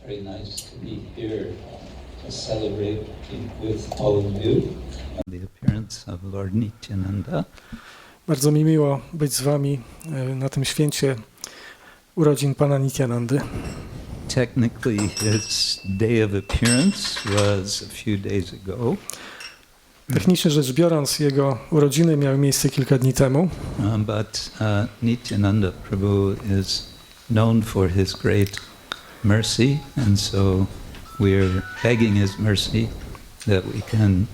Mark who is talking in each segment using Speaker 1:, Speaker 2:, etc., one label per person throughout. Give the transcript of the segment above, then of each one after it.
Speaker 1: Very nice to be here to celebrate with all of you. The appearance of Lord Nityananda.
Speaker 2: Bardzo mi miło być z wami na tym święcie urodzin Pana Nityanandy.
Speaker 1: Technically, his day of appearance was a few days ago.
Speaker 2: Technicznie rzecz biorąc, jego urodziny miały miejsce kilka dni temu.
Speaker 1: But Nityananda Prabhu is known for his great mercy, and so we're begging his mercy that we can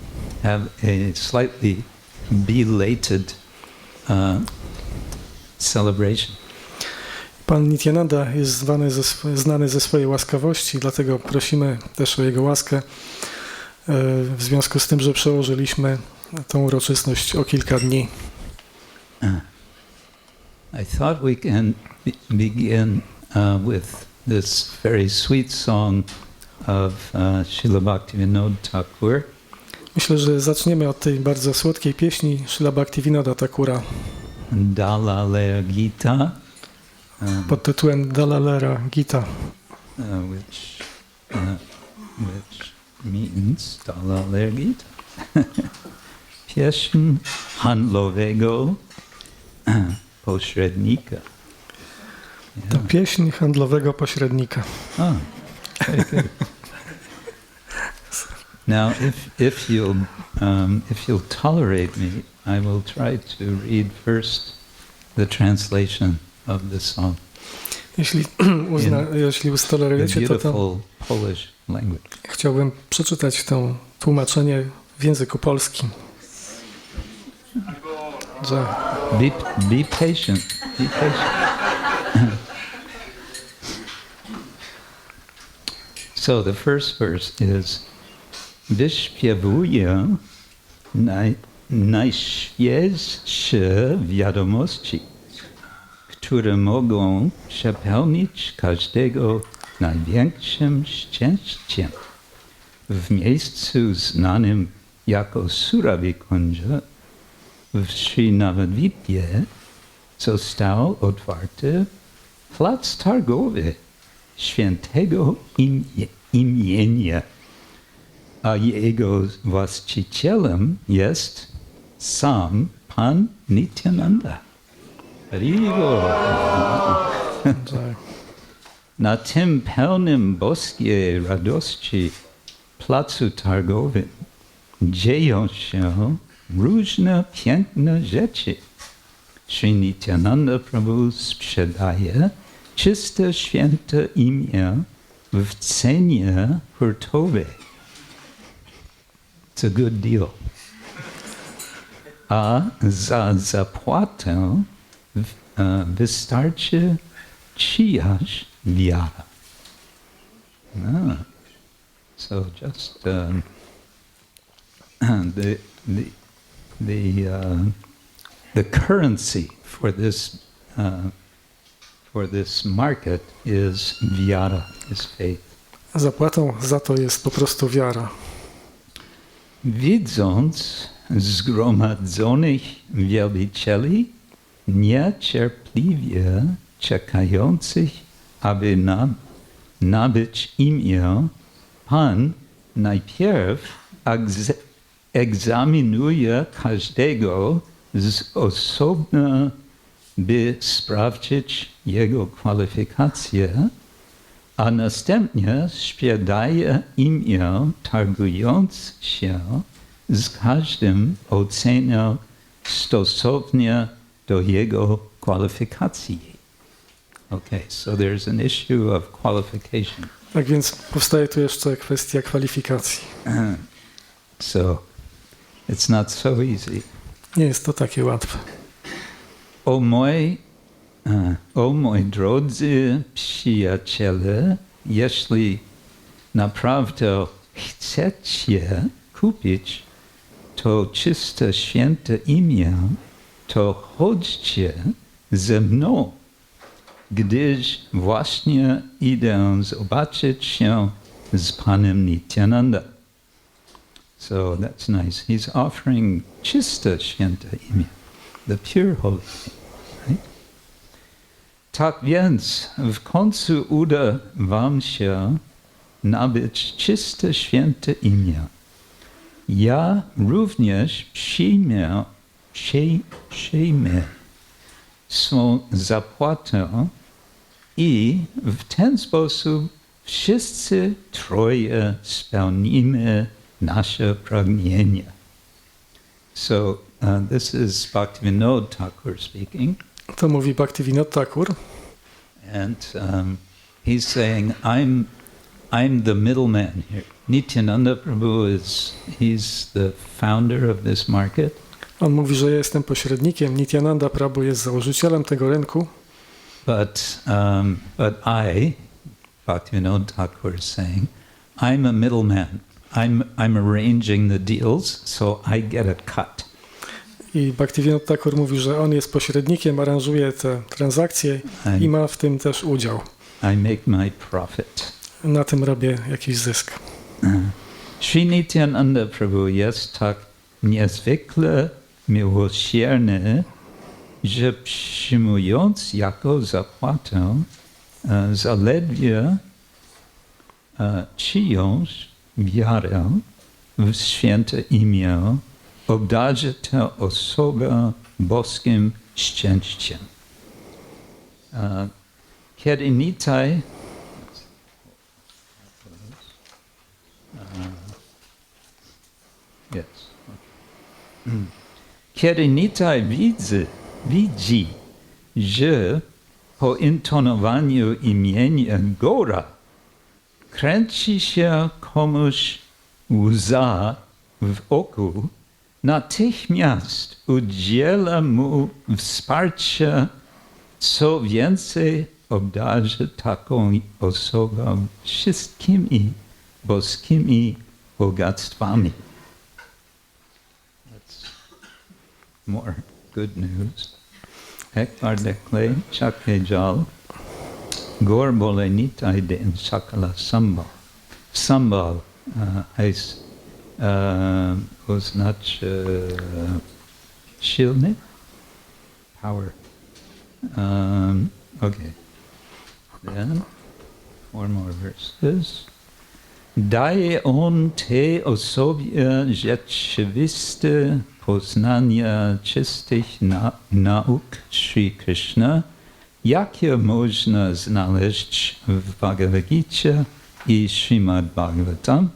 Speaker 1: have a slightly belated celebration.
Speaker 2: Pan Nityananda jest znany ze swojej łaskawości, dlatego prosimy też o jego łaskę w związku z tym, że przełożyliśmy tą uroczystość o kilka dni.
Speaker 1: I thought we can begin with this very sweet song of Srila Bhaktivinoda Thakura.
Speaker 2: Myślę, że zaczniemy od tej bardzo słodkiej pieśni Srila Bhaktivinoda Thakura.
Speaker 1: Dalalera Gita.
Speaker 2: Pod tytułem Dalalera Gita.
Speaker 1: Which means Dalalera Gita. Pieśń handlowego pośrednika.
Speaker 2: To pieśń handlowego pośrednika.
Speaker 1: Oh, very good. Now, if you'll tolerate me, I will try to read first the translation of the song.
Speaker 2: Jeśli ustolerujecie, to
Speaker 1: Polish language.
Speaker 2: Chciałbym przeczytać to tłumaczenie w języku polskim.
Speaker 1: Be patient. Be patient. So the first verse is Wyśpiewuję najświeższe wiadomości, które mogą przepełnić każdego największym szczęściem. W miejscu znanym jako surabhi-kuñjete w Śraddhā-mālye został otwarty plac targowy świętego imienia, a jego właścicielem jest sam Pan Nityananda. Na tym pełnym boskiej radości placu targowym dzieją się różne piękne rzeczy. Sri Nityananda Prabhu sprzedaje czyste, święte imię w cenie hurtowej. It's a good deal. A za zapłatę wystarczy czyjaś wiara. So just the currency for this market is vyara, is faith.
Speaker 2: Zapłatą za to jest po prostu wiara.
Speaker 1: Widząc zgromadzonych wielbicieli, niecierpliwie czekających, aby nabyć imię, Pan najpierw egzaminuje każdego z osobna, by sprawdzić jego kwalifikacje, a następnie sprzedaje imię, targując się z każdym ocenę stosownie do jego kwalifikacji. Okay, so there's an issue of qualification.
Speaker 2: Tak więc powstaje tu jeszcze kwestia kwalifikacji.
Speaker 1: So it's not so easy.
Speaker 2: Nie jest to takie łatwe.
Speaker 1: O moi drodzy przyjaciele, jeśli naprawdę chcecie kupić to czyste, święte imię, to chodźcie ze mną, gdyż właśnie idę zobaczyć się z Panem Nityananda. So that's nice. He's offering czyste, święte imię, the pure holy name, right? Tak więc w końcu uda wam się nabyć czyste, święte imię. Ja również przyjmę swą zapłatę i w ten sposób wszyscy troje spełnimy nasze pragnienie. So this is Bhaktivinoda Thakur speaking.
Speaker 2: To mówi Bhaktivinoda Thakur.
Speaker 1: And he's saying, I'm the middleman here. Nityananda Prabhu he's the founder of this market.
Speaker 2: On mówi, że ja jestem pośrednikiem. Nityananda Prabhu jest założycielem tego rynku.
Speaker 1: But I, Bhaktivinoda Thakur is saying, I'm a middleman. I'm arranging the deals, so I get a cut.
Speaker 2: I Bhaktivinoda Thakur mówi, że on jest pośrednikiem, aranżuje te transakcje i ma w tym też udział.
Speaker 1: I make my profit.
Speaker 2: Na tym robię jakiś zysk.
Speaker 1: Sri Nityananda Prabhu jest tak niezwykle miłosierny, że przyjmując jako zapłatę zaledwie czyjąś wiarę w święte imię, obdarzy tę osobę boskim szczęściem. Kiedy nitāi Kiedy nitāi widzi, że po intonowaniu imienia Gora kręci się komuś łza w oku, natychmiast udziela mu wsparcia, co więcej obdarzy taką osobę wszystkimi boskimi bogactwami. That's more good news. Ek-bār dekle śraddhā-mālye gor bole nitāi den sakala sambal. Sambal oznacza silny, power. Okay. Then 4 more verses. Daje on tej osobie rzeczywiste poznania czystych nauk Sri Krishna, jakie można znaleźć w Bhagavad-gicie i Śrīmad Bhagavatam.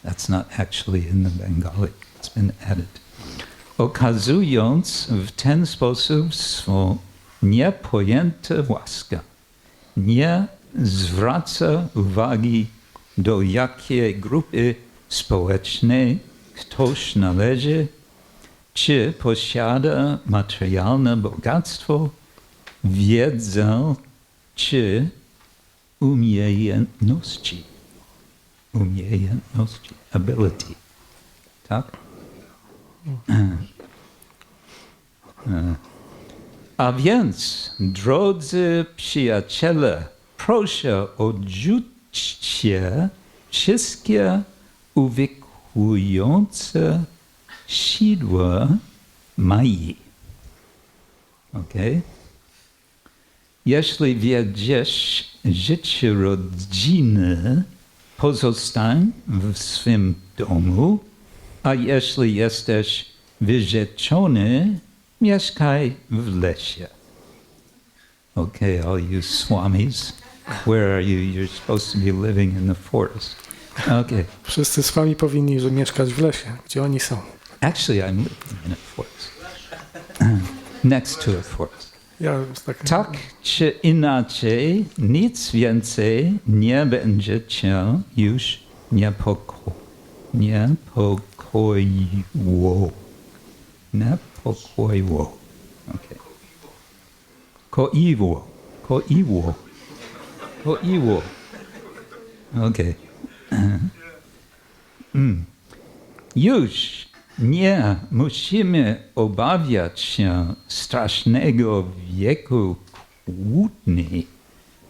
Speaker 1: That's not actually in the Bengali, it's been added. Okazując w ten sposób swą niepojęte łaskę, nie zwraca uwagi, do jakiej grupy społecznej ktoś należy, czy posiada materialne bogactwo, wiedzę, czy umiejętności, ability. Tak? A więc, drodzy przyjaciele, proszę odrzućcie wszystkie uwikłujące sidła Mājī. Okay? Jeśli wiedziesz życie rodziny, pozostań w swym domu, a jeśli jesteś wyrzeczony, mieszkaj w lesie. Okay, all you swamis, where are you? You're supposed to be living in the forest. Okay.
Speaker 2: Wszyscy swami powinni mieszkać w lesie. Gdzie oni są?
Speaker 1: Actually, I'm living in a forest. Next to a forest. Tak czy inaczej, nic więcej nie będzie cię już niepokoiło. Niepokoiło. Okay. Koiło. Okay. Już nie musimy obawiać się strasznego wieku kłótni,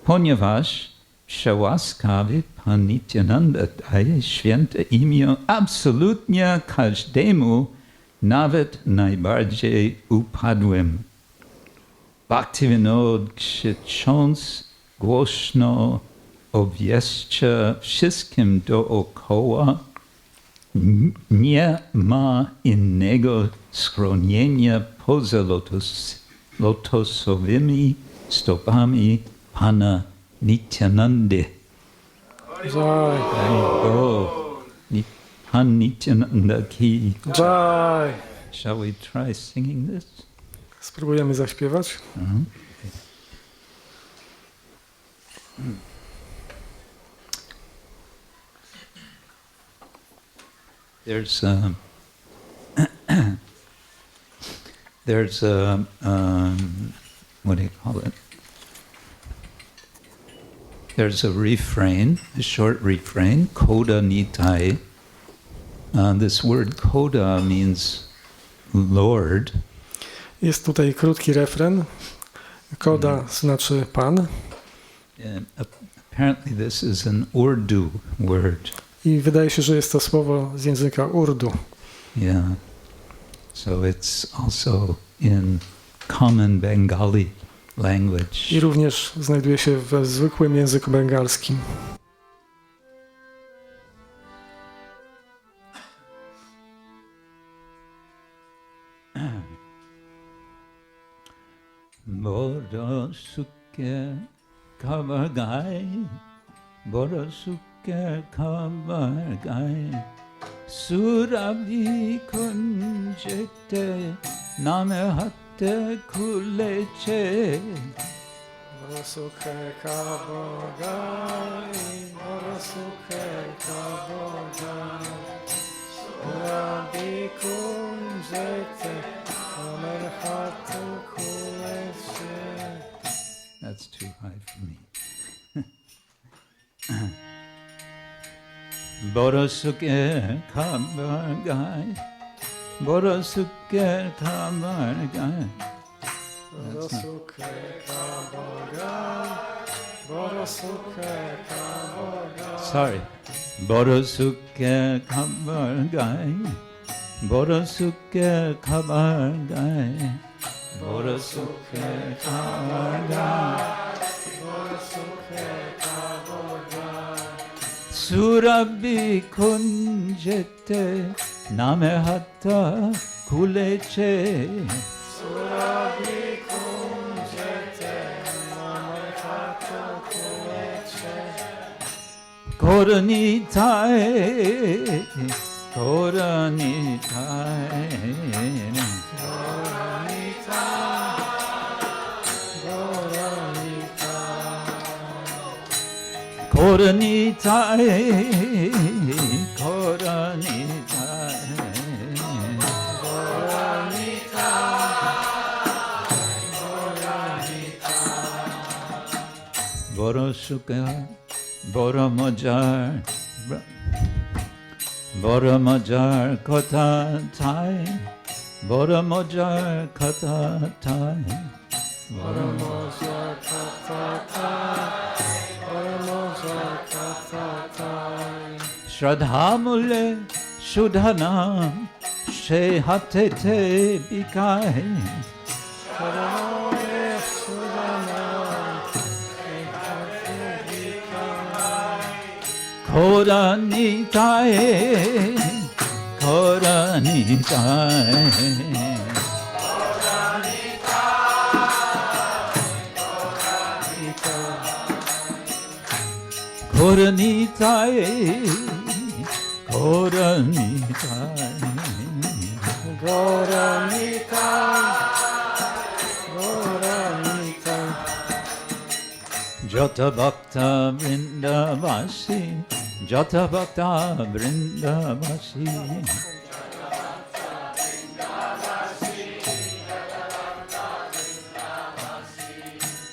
Speaker 1: ponieważ przełaskawy Pan Nityananda daje święte imię absolutnie każdemu, nawet najbardziej upadłym. Bhaktivinoda krzycząc głośno obwieszcza wszystkim dookoła, nie ma innego schronienia poza lotosowymi stopami Pana Nityanandy.
Speaker 2: Jai.
Speaker 1: Han Nityananda ki.
Speaker 2: Jai.
Speaker 1: Shall we try singing this?
Speaker 2: Spróbujemy zaśpiewać.
Speaker 1: There's what do you call it? There's a refrain, a short refrain, khoda nitāi. This word khoda means Lord.
Speaker 2: Jest tutaj krótki refren. Khoda znaczy Pan.
Speaker 1: And apparently this is an Urdu word.
Speaker 2: I wydaje się, że jest to słowo z języka Urdu.
Speaker 1: Yeah. So it's also in common Bengali language.
Speaker 2: I również znajduje się w zwykłym języku bengalskim.
Speaker 1: Boro Sukher Boro Sukher surabhi-kuñjete nāmer khule'che.
Speaker 2: Boro Sukher Boro Sukher surabhi-kuñjete nāmer khule'che.
Speaker 1: That's too high for me. Boro Sukher Boro Sukher
Speaker 2: Boro Sukher Boro Sukher
Speaker 1: Sorry. Boro Sukher Boro Sukher Boro Sukher surabhi-kuñjete nāmer khule'che.
Speaker 2: Surabhi-kuñjete nāmer khule'che.
Speaker 1: Khoda nitāi, khoda nitāi. Khoda nitāi, khoda nitāi. Boro Sukher, Boro mojār, Boro mojār kathā, Boro mojār kathā, Boro mojār kathā. Śraddhā-mūlye, śuddha-nāma, śraddhā-te bikāy. Khoda nitāi, khoda nitāi. Khoda nitāi, khoda nitāi.
Speaker 2: Khoda nitāi, khoda nitāi.
Speaker 1: Jata bhakta-br, jata bhakta-br.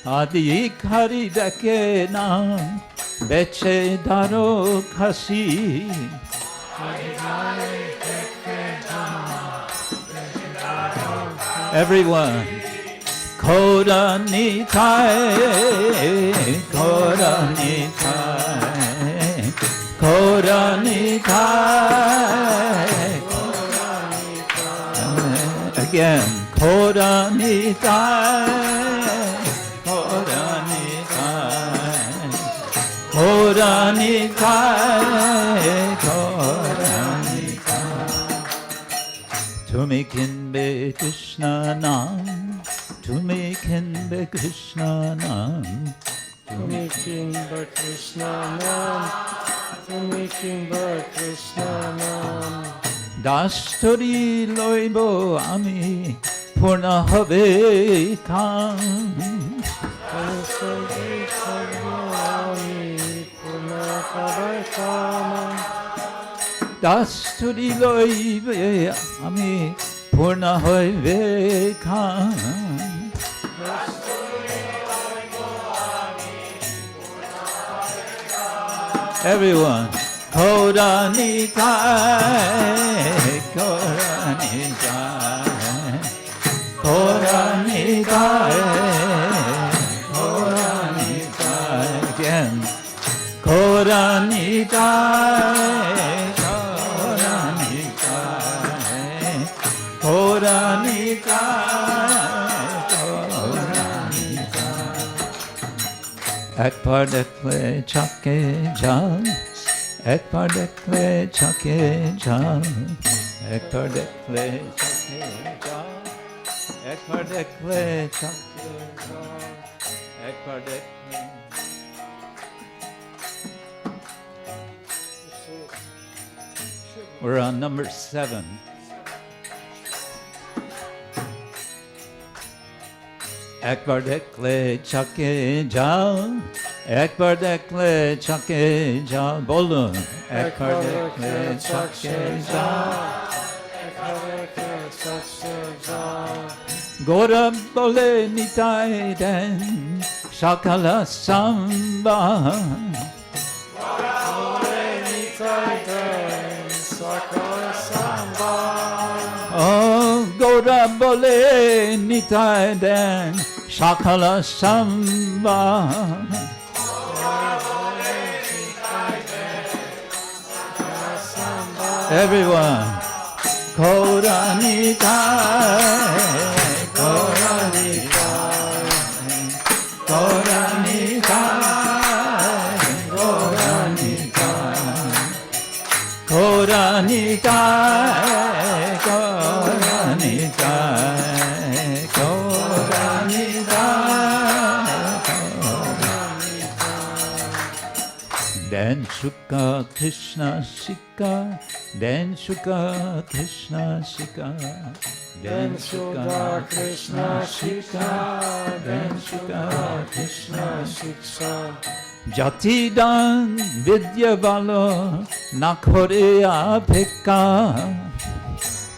Speaker 1: Adik hari dake naam beche daro khasi. Everyone. Khoda nitāi, khoda nitāi, khoda nitāi. Again, khoda nitāi, khoda nitāi, khoda nitāi, khoda nitāi. Tumi kinbe Krishna nam, tumi kinbe Krishna nam,
Speaker 2: Tumi kinbe Krishna nam, tumi kinbe Krishna nam.
Speaker 1: Dastori loibo ami purna hobe kam. Dastori loibo ami purna hobe kam. Everyone. Khoda nitāi, khoda nitāi, khoda nitāi, khoda nitāi. Again. Khoda nitāi, khoda nitāi, khoda nitāi, khoda nitāi. Ek-bār dekhle chake-jāl, ek-bār dekhle chake-jāl, ek-bār dekhle chake-jāl, ek-bār dekhle chake-jāl, ek-bār dekhle. We're on number 7. Ek-bār dekhle chake-jāl, ek-bār dekhle chake-jāl. Bolun. Ek-bār dekhle chake-jāl, ek-bār dekhle chake-jāl. Gora bole nitāi den, shakala samba. Gora bole nitāi den, shakala samba. Oh, Gora bole nitāi den, shakala samba. Everyone. Khoda nitāi, khoda nitāi, khoda nitāi, khoda nitāi, khoda nitāi, khoda nitāi, khoda nitāi, khoda nitāi. Den Sukha Krishna Shika, Den Sukha Krishna Shika, Den Sukha Krishna Shika, Den Sukha Krishna Shika. Jatidan vidya balo nakhore apeka.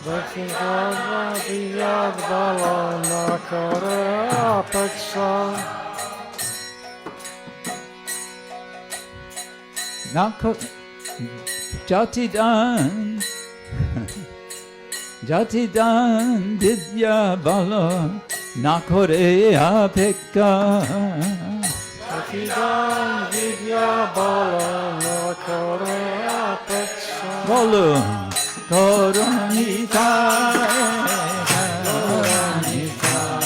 Speaker 1: Jatidan vidya balo nakhore apeka. Jatidan Jatidan vidya balo nakhore apeka. Jatidan vidya balo nakhore apeka. Bolun. Khoda nitāi, khoda nitāi,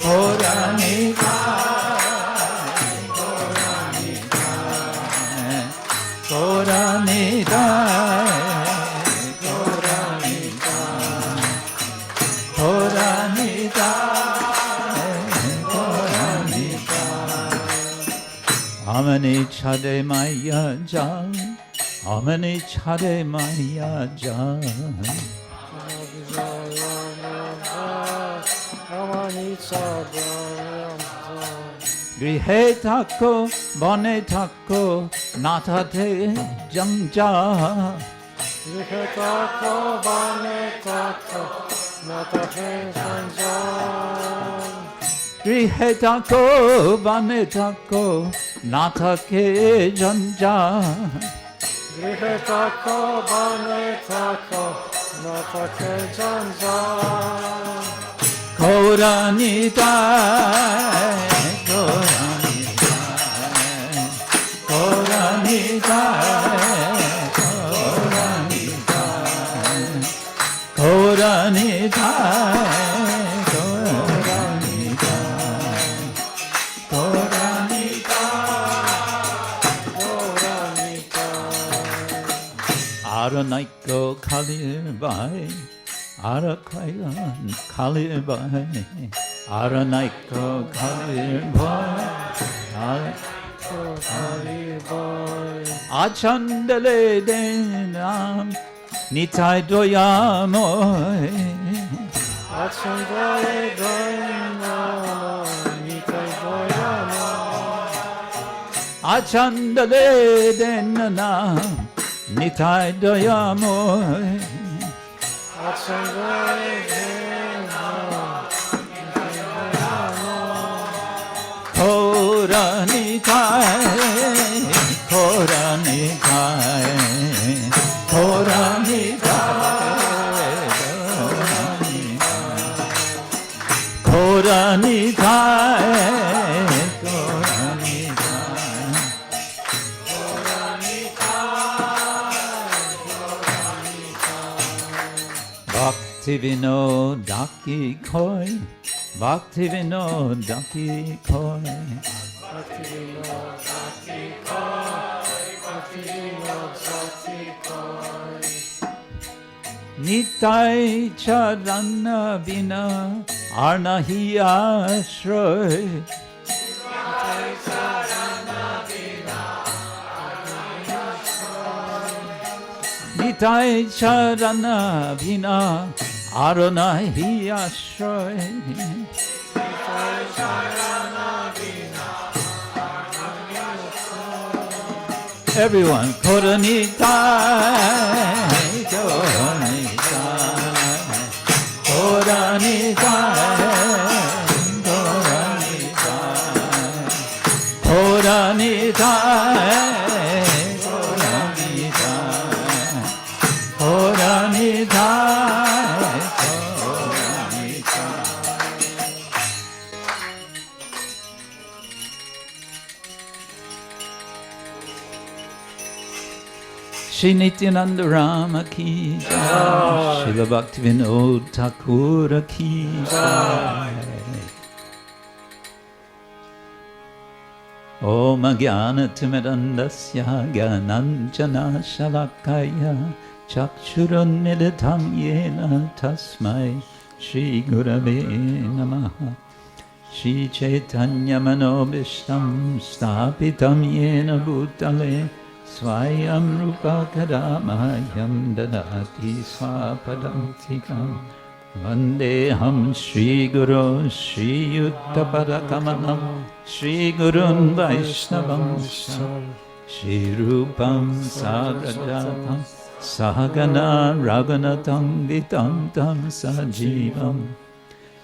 Speaker 1: khoda nitāi, khoda nitāi, khoda nitāi, khoda nitāi, khoda nitāi, khoda nitāi. Amani chade māyā-jāl, amani chade māyā-jāl. Grihe thako, bane thako, natate janja. Grihe thako, bane thako, natate janja. Grihe thako, bane thako, natate janja. Grihe thako, bane thako, natate janja. Khoda nitāi, khoda nitāi, khoda nitāi, khoda nitāi, khoda nitāi, khoda nitāi, khoda nitāi, Aranaiko Kalibai, Arakailan Kalibai, Aranaiko Kalibai, Aranaiko Kalibai, Achandale Denam, nitāi doyamoy, Achandale Denam, nitāi doyamoy, Achandale Denam, nitāi doyamoy, Achandale Denam, nitāi doyamoy, khoda nitāi, khoda nitāi, khoda nitāi, khoda nitāi, Bhaktivinoda koi, Bhaktivinoda koi, nitāi charana vina arnahi ashroy, nitāi charana vina arnahi ashroy, everyone, khoda nitāi, khoda nitāi, khoda nitāi, khoda nitāi, khoda nitāi, khoda nitāi, khoda nitāi. Shri Nityananda Rama ki jai, Srila Bhaktivinoda Thakura ki jai. Om Jnana-timirandasya Jnananjana Shalakaya Chakshurunmilitam Yena Tasmai Shri Gurave Namaha. Shri Chaitanya Manobishtam Stapitam Yena Bhutale Swayam Rupa Kadamayam Dadati Swapadantikam Vandeham Shri Guru Shri Yuttapadakamam Shri Gurun Vaisnavam Shri Rupam Sagadapam Sahagana Raghunatam Vitantam Sajivam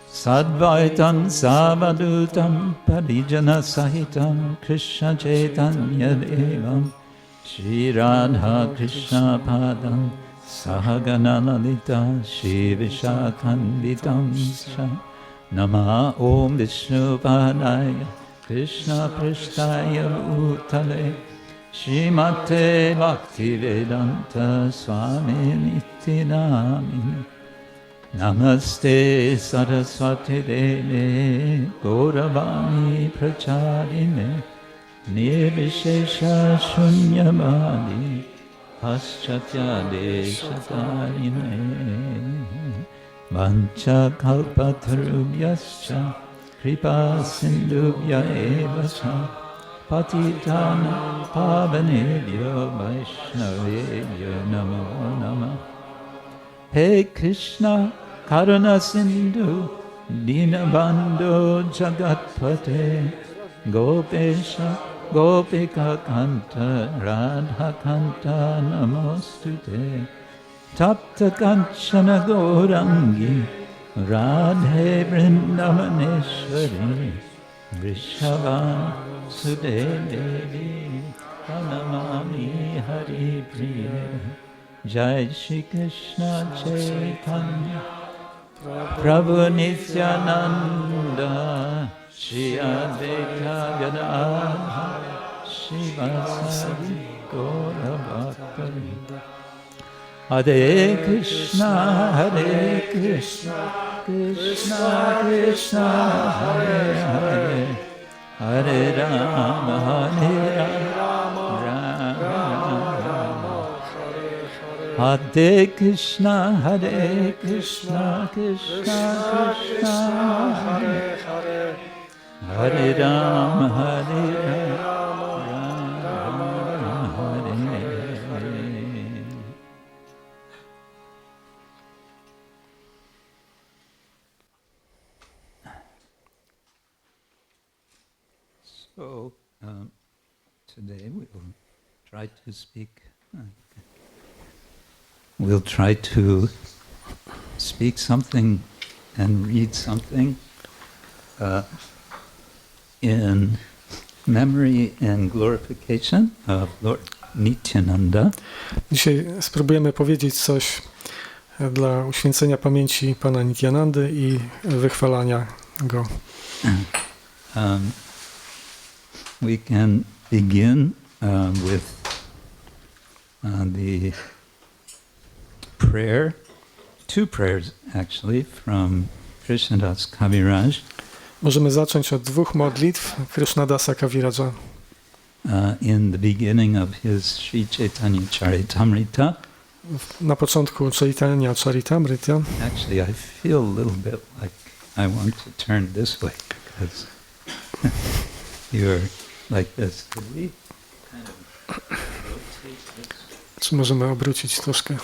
Speaker 1: Sadvaitam Savadutam Parijana Sahitam Krishna Chaitanya Devam Shri Radha Krishna Padam Sahagana Lalita Shri Vishakhanvitam Sha Nama Om Vishnupadaya Krishna Prishtaya Bhutale Shrimate Bhaktivedanta Swami Nityanamini Namaste Saraswati Deve Gauravani Pracharine Nirvishesha Shunyavadi Paschatya Deshatarine Vancha Kalpatarubhyascha Kripa Sindhubhya Evacha Patitana Pavanebhyo Vaishnavebhyo Namo Namah. Hey Krishna Karuna Sindhu Dinabandhu Jagatpate Gopesha Gopika Kanta Radha Kanta Namostute Tapta Kanchana Gaurangi Radhe Vrindavaneshwari Vrishavan Sudevi Pranamami Hari Priya Jai Shri Krishna Chaitanya Prabhu Nityananda Shri Advaita Gadadhara Shivasadi Gaura Bhakta Hare Krishna Krishna Krishna Hare Hare Hare Rama Rama Rama Hare Krishna, Krishna Krishna, Hare Hare, Hare Rama, Rama Hare. So, today we will try to speak. We'll try to speak something and read something in memory and glorification of Lord Nityananda.
Speaker 2: Dzisiaj spróbujemy powiedzieć coś dla uświęcenia pamięci Pana Nityanandy i wychwalania Go.
Speaker 1: We can begin with the prayer, two prayers actually, from Krishnadas Kaviraj.
Speaker 2: Możemy zacząć od dwóch modlitw Krishnadasa Kaviraja.
Speaker 1: In the beginning of his Sri Chaitanya Charitamrita.
Speaker 2: Na początku Chaitanya Charitamrita.
Speaker 1: Actually, I feel a little bit like I want to turn this way because you're like this. Could we kind of rotate this?
Speaker 2: Czy możemy obrócić troszkę?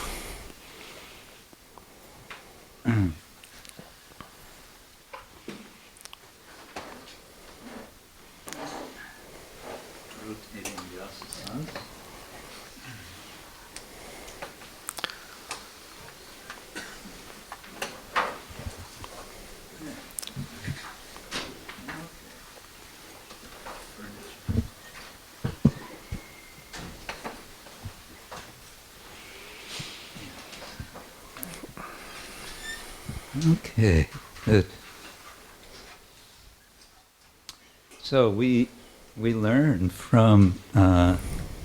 Speaker 1: Okay, good. So we learn from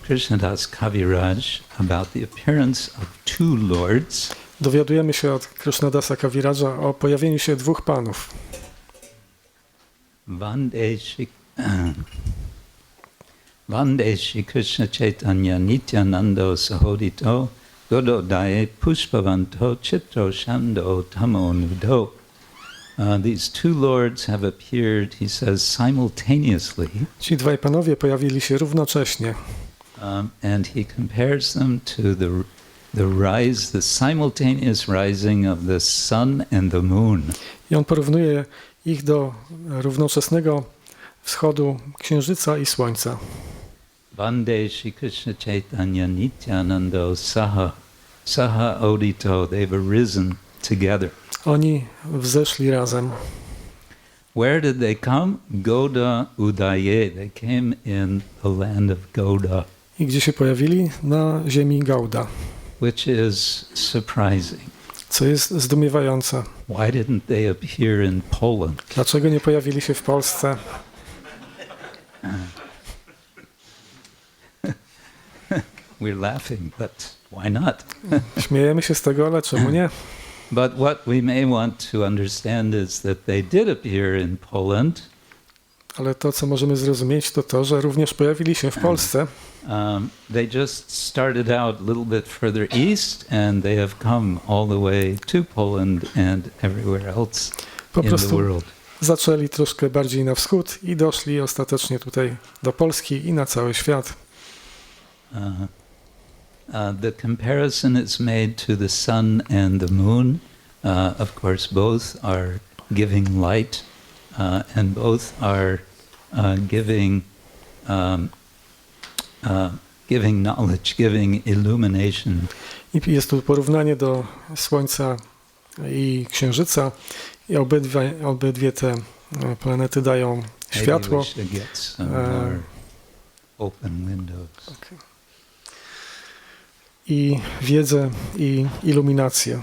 Speaker 1: Krishnadas Kaviraj about the appearance of two lords.
Speaker 2: Dowiadujemy się od Krishnadasa Kaviraja o pojawieniu się dwóch panów.
Speaker 1: Vande Shri Krishna Chaitanya Nityanando Sahodito Gododaye Pushpavanto Chitro Shando Tamo Nudo. These two lords have appeared, he says, simultaneously.
Speaker 2: Ci dwaj panowie pojawili się równocześnie.
Speaker 1: And he compares them to the simultaneous rising of the sun and the moon.
Speaker 2: I on porównuje ich do równoczesnego wschodu księżyca i słońca.
Speaker 1: Vande Shri Krishna Chaitanya Nityanando Saha Odito. They've arisen together.
Speaker 2: Oni wzeszli razem.
Speaker 1: Where did they come? Goda Udaye. They came in the land of Goda.
Speaker 2: I gdzie się pojawili? Na ziemi Gauda.
Speaker 1: Which is surprising.
Speaker 2: Co jest zdumiewające.
Speaker 1: Why didn't they appear in Poland?
Speaker 2: Dlaczego nie pojawili się w Polsce?
Speaker 1: We're laughing, but why not?
Speaker 2: Śmiejemy się z tego, ale czemu nie?
Speaker 1: But what we may want to understand is that they did appear in Poland.
Speaker 2: Ale to, co możemy zrozumieć, to to, że również pojawili się w Polsce.
Speaker 1: They just started out a little bit further east, and they have come all the way to Poland and everywhere else in the world.
Speaker 2: Zaczęli troszkę bardziej na wschód i doszli ostatecznie tutaj do Polski i na cały świat.
Speaker 1: The comparison is made to the sun and the moon. Of course, both are giving light, and both are giving knowledge, giving illumination.
Speaker 2: I jest tu porównanie do Słońca i Księżyca i obydwie te planety dają światło.
Speaker 1: Open windows.
Speaker 2: Okay. I wiedzę i iluminację.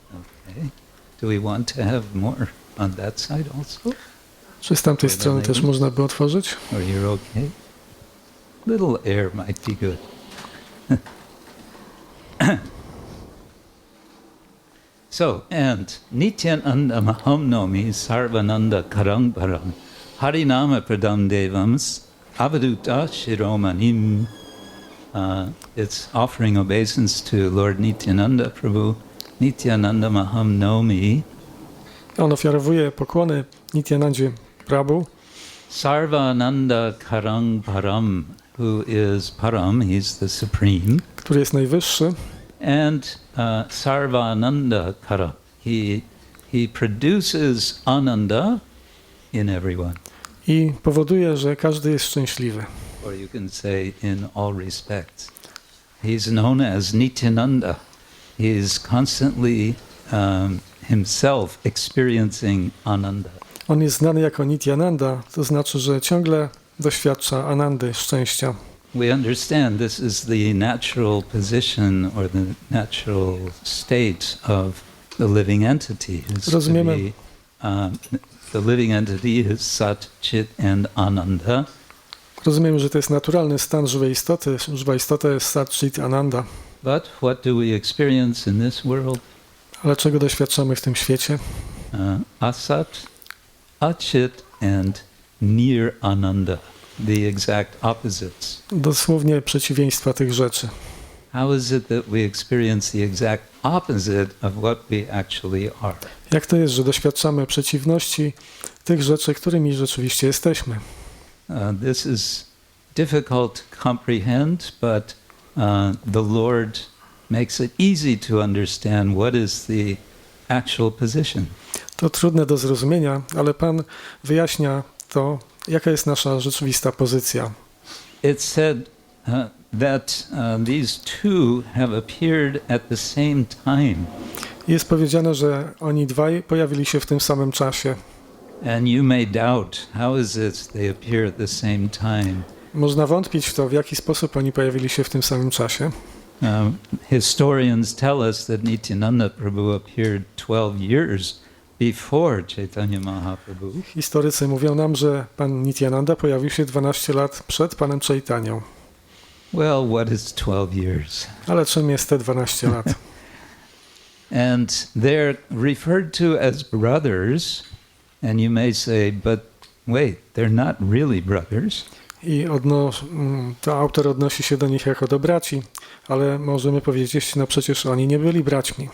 Speaker 1: Okay. Do we want to have more on that side also?
Speaker 2: Czy z tamtej strony też można by otworzyć?
Speaker 1: Or you're okay? Little air might be good. So, and Nityananda Mahamnomi Sarvananda Karang Param Harinama Pradam Devams Avaduta Shiromanim. It's offering obeisance to Lord Nityananda Prabhu, Nityananda Mahamnomi.
Speaker 2: On ofiarowuje pokłony Nityanandzie Prabhu.
Speaker 1: Sarvananda Karang Param, who is Param, he's the supreme.
Speaker 2: Który jest najwyższy.
Speaker 1: And Sarvananda Kara, he produces ananda in everyone.
Speaker 2: I powoduje, że każdy jest szczęśliwy.
Speaker 1: Or you can say in all respects. He's known as Nityananda. He's constantly himself experiencing ananda.
Speaker 2: On jest znany jako Nityananda, to znaczy, że ciągle doświadcza anandy, szczęścia.
Speaker 1: We understand this is the natural position or the natural state of the living entity.
Speaker 2: Rozumiemy.
Speaker 1: The living entity is Sat, Chit and Ananda.
Speaker 2: Rozumiemy, że to jest naturalny stan żywej istoty. Żywa istota jest Sat, Chit, Ananda.
Speaker 1: But what do we experience in this world?
Speaker 2: Ale czego doświadczamy w tym świecie?
Speaker 1: Asat, Achit and Nir Ananda, the exact opposites.
Speaker 2: Dosłownie przeciwieństwa tych rzeczy.
Speaker 1: How is it that we experience the exact opposite of what we actually are?
Speaker 2: Jak to jest, że doświadczamy przeciwności tych rzeczy, którymi rzeczywiście jesteśmy?
Speaker 1: This is difficult to comprehend, but the Lord makes it easy to understand what is the actual position.
Speaker 2: To trudne do zrozumienia, ale Pan wyjaśnia to, jaka jest nasza rzeczywista pozycja.
Speaker 1: It's said that these two have appeared at the same time.
Speaker 2: Jest powiedziane, że oni dwaj pojawili się w tym samym czasie.
Speaker 1: And you may doubt, how is it they appear at the same time?
Speaker 2: Można wątpić w to, w jaki sposób oni pojawili się w tym samym czasie.
Speaker 1: Historians tell us that Nityananda Prabhu appeared 12 years before Chaitanya Mahaprabhu.
Speaker 2: Historycy mówią nam, że Pan Nityananda pojawił się 12 lat przed Panem Chaitanią.
Speaker 1: Well, what is 12 years?
Speaker 2: Ale czym jest te 12 lat?
Speaker 1: And they're referred to as brothers, and you may say, but wait, they're not really brothers.
Speaker 2: I to autor odnosi się do nich jako do braci, ale możemy powiedzieć, no przecież oni nie byli braćmi.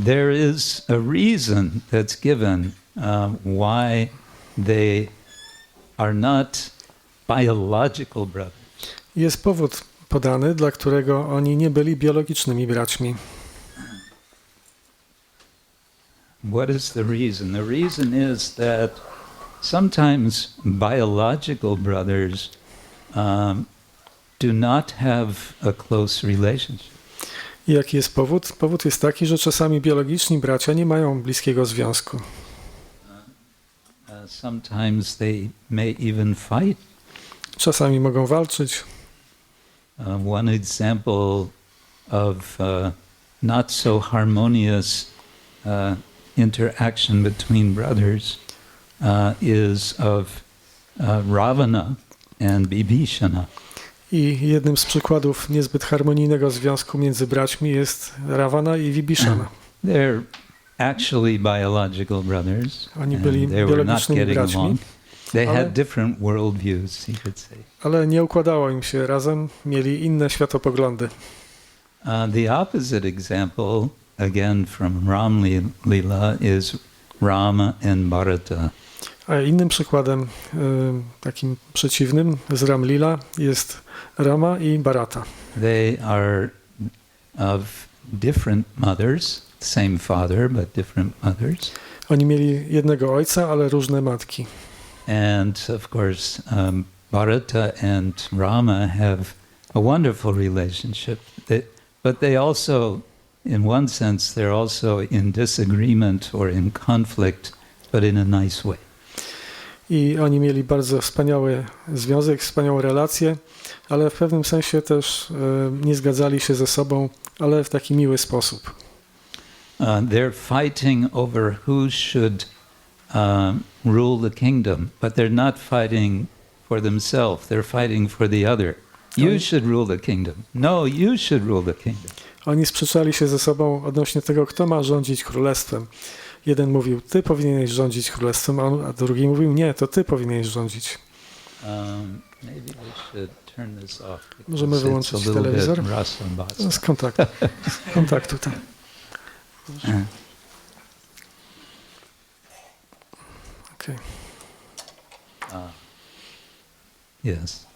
Speaker 1: There is a reason that's given why they are not biological brothers.
Speaker 2: Jest powód podany, dla którego oni nie byli biologicznymi braćmi.
Speaker 1: What is the reason? The reason is that sometimes biological brothers do not have a close relationship.
Speaker 2: I jaki jest powód? Powód jest taki, że czasami biologiczni bracia nie mają bliskiego związku.
Speaker 1: Sometimes they may even fight.
Speaker 2: Czasami mogą walczyć.
Speaker 1: One example of not so harmonious interaction between brothers is of Ravana and Bibhishana.
Speaker 2: I jednym z przykładów niezbyt harmonijnego związku między braćmi jest Ravana i Vibhishana.
Speaker 1: They're actually biological brothers.
Speaker 2: Oni byli
Speaker 1: They were not
Speaker 2: biologicznymi
Speaker 1: getting
Speaker 2: braćmi,
Speaker 1: along. They
Speaker 2: ale-
Speaker 1: had different worldviews, you could say.
Speaker 2: ale nie układało im się razem, mieli inne światopoglądy.
Speaker 1: The opposite example, again from Ram Lila, is Rama and Bharata.
Speaker 2: A innym przykładem, takim przeciwnym z Ram Lila jest Rama i Bharata.
Speaker 1: They are of different mothers, same father, but different mothers.
Speaker 2: Oni mieli jednego ojca, ale różne matki.
Speaker 1: And of course, Bharata and Rama have a wonderful relationship. But they also, in one sense, they're also in disagreement or in conflict, but in a nice way.
Speaker 2: I oni mieli bardzo wspaniały związek, wspaniałą relację, ale w pewnym sensie też nie zgadzali się ze sobą, ale w taki miły sposób.
Speaker 1: They're fighting over who should rule the kingdom, but they're not fighting for themselves, they're fighting for the other. You should rule the kingdom. No, you should rule the kingdom.
Speaker 2: Oni sprzeczali się ze sobą odnośnie tego, kto ma rządzić królestwem. Jeden mówił, ty powinieneś rządzić królestwem, a drugi mówił, nie, to ty powinieneś rządzić.
Speaker 1: Maybe we should turn this off.
Speaker 2: Możemy wyłączyć telewizor. Z kontaktu, tak. Okay.
Speaker 1: Yes.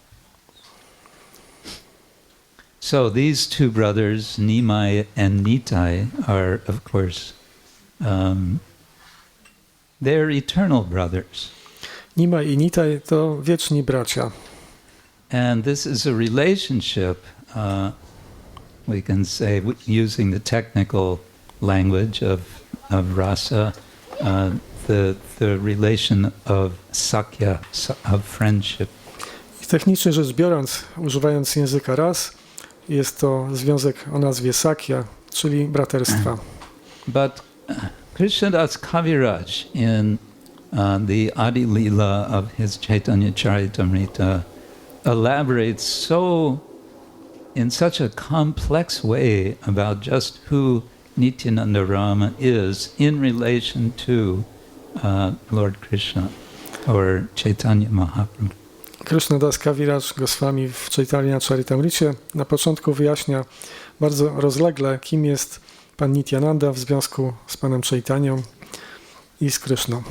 Speaker 1: So these two brothers, Nimai and Nitāi, are, of course, they're eternal brothers.
Speaker 2: Nimai i Nitāi to wieczni bracia.
Speaker 1: And this is a relationship, we can say, using the technical language of rasa, the relation of sakya, of friendship.
Speaker 2: I technicznie rzecz biorąc, używając języka ras, jest to związek o nazwie sakya, czyli braterstwa.
Speaker 1: But Krishnadas Kaviraj in the Adi Lila of his Chaitanya Charitamrita elaborates in such a complex way about just who Nityananda Rama is in relation to Lord Krishna or Chaitanya Mahaprabhu.
Speaker 2: Krishnadas Kaviraj Goswami w Chaitanya Charitamricie na początku wyjaśnia bardzo rozlegle, kim jest pan Nityananda w związku z panem Chaitanyą i z Krishną.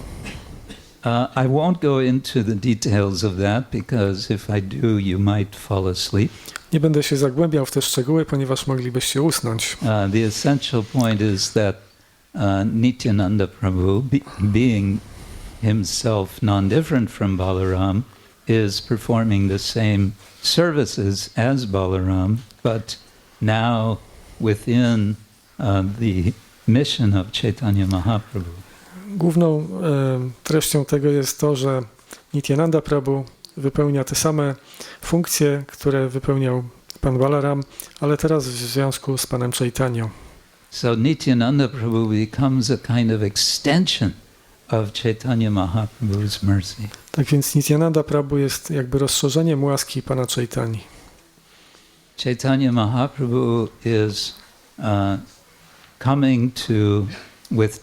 Speaker 1: I won't go into the details of that because if I do, you might fall asleep.
Speaker 2: Nie będę się zagłębiał w te szczegóły, ponieważ moglibyście usnąć.
Speaker 1: The essential point is that Nityananda Prabhu, being himself non-different from Balaram, is performing the same services as Balaram, but now within the mission of Chaitanya Mahaprabhu.
Speaker 2: Główną treścią tego jest to, że Nityananda Prabhu wypełnia te same funkcje, które wypełniał pan Balaram, ale teraz w związku z panem Chaitanyą.
Speaker 1: So Nityananda Prabhu becomes a kind of extension of Chaitanya Mahaprabhu's mercy.
Speaker 2: Tak więc Nityananda Prabhu jest jakby rozszerzeniem łaski pana Chaitani.
Speaker 1: Chaitanya Mahaprabhu is coming with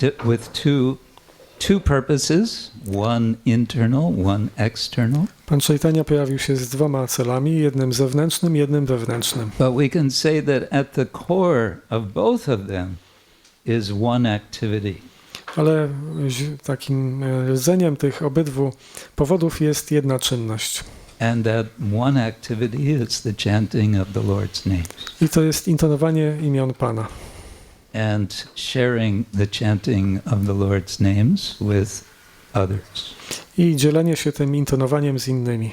Speaker 1: two purposes, one internal, one external.
Speaker 2: Pan Chaitanya pojawił się z dwoma celami, jednym zewnętrznym, jednym wewnętrznym.
Speaker 1: But we can say that at the core of both of them is one activity.
Speaker 2: Ale takim rdzeniem tych obydwu powodów jest jedna czynność.
Speaker 1: And that one activity is the chanting of the Lord's names.
Speaker 2: I to jest intonowanie imion Pana.
Speaker 1: And sharing the chanting of the Lord's names with others.
Speaker 2: I dzielenie się tym intonowaniem z innymi.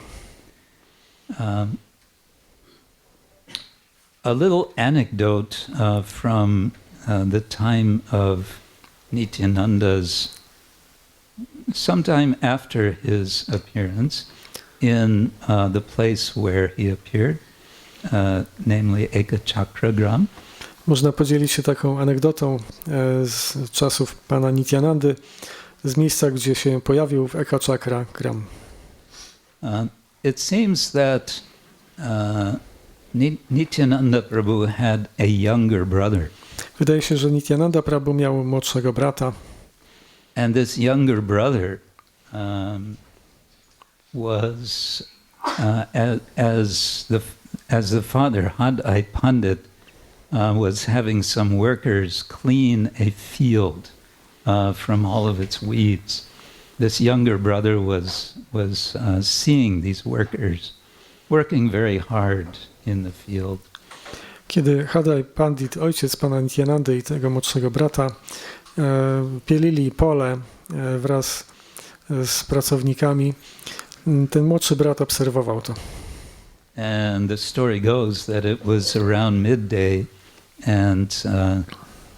Speaker 1: A little anecdote from the time of Nityananda's, sometime after his appearance in the place where he appeared, namely Eka-Chakragram.
Speaker 2: Można podzielić się taką anegdotą z czasów pana Nityanandy, z miejsca, gdzie się pojawił w Eka-Chakragram.
Speaker 1: It seems that Nityananda Prabhu had a younger brother.
Speaker 2: Wydaje się, że Nityananda Prabhu miał młodszego brata.
Speaker 1: And this younger brother was, as the father, Hadai Pandit, was having some workers clean a field from all of its weeds. This younger brother was seeing these workers working very hard in the field.
Speaker 2: Kiedy Hadai Pandit, ojciec pana Nityanandy i tego młodszego brata, pielili pole wraz z pracownikami, ten młodszy brat obserwował to.
Speaker 1: And the story goes that it was around midday, and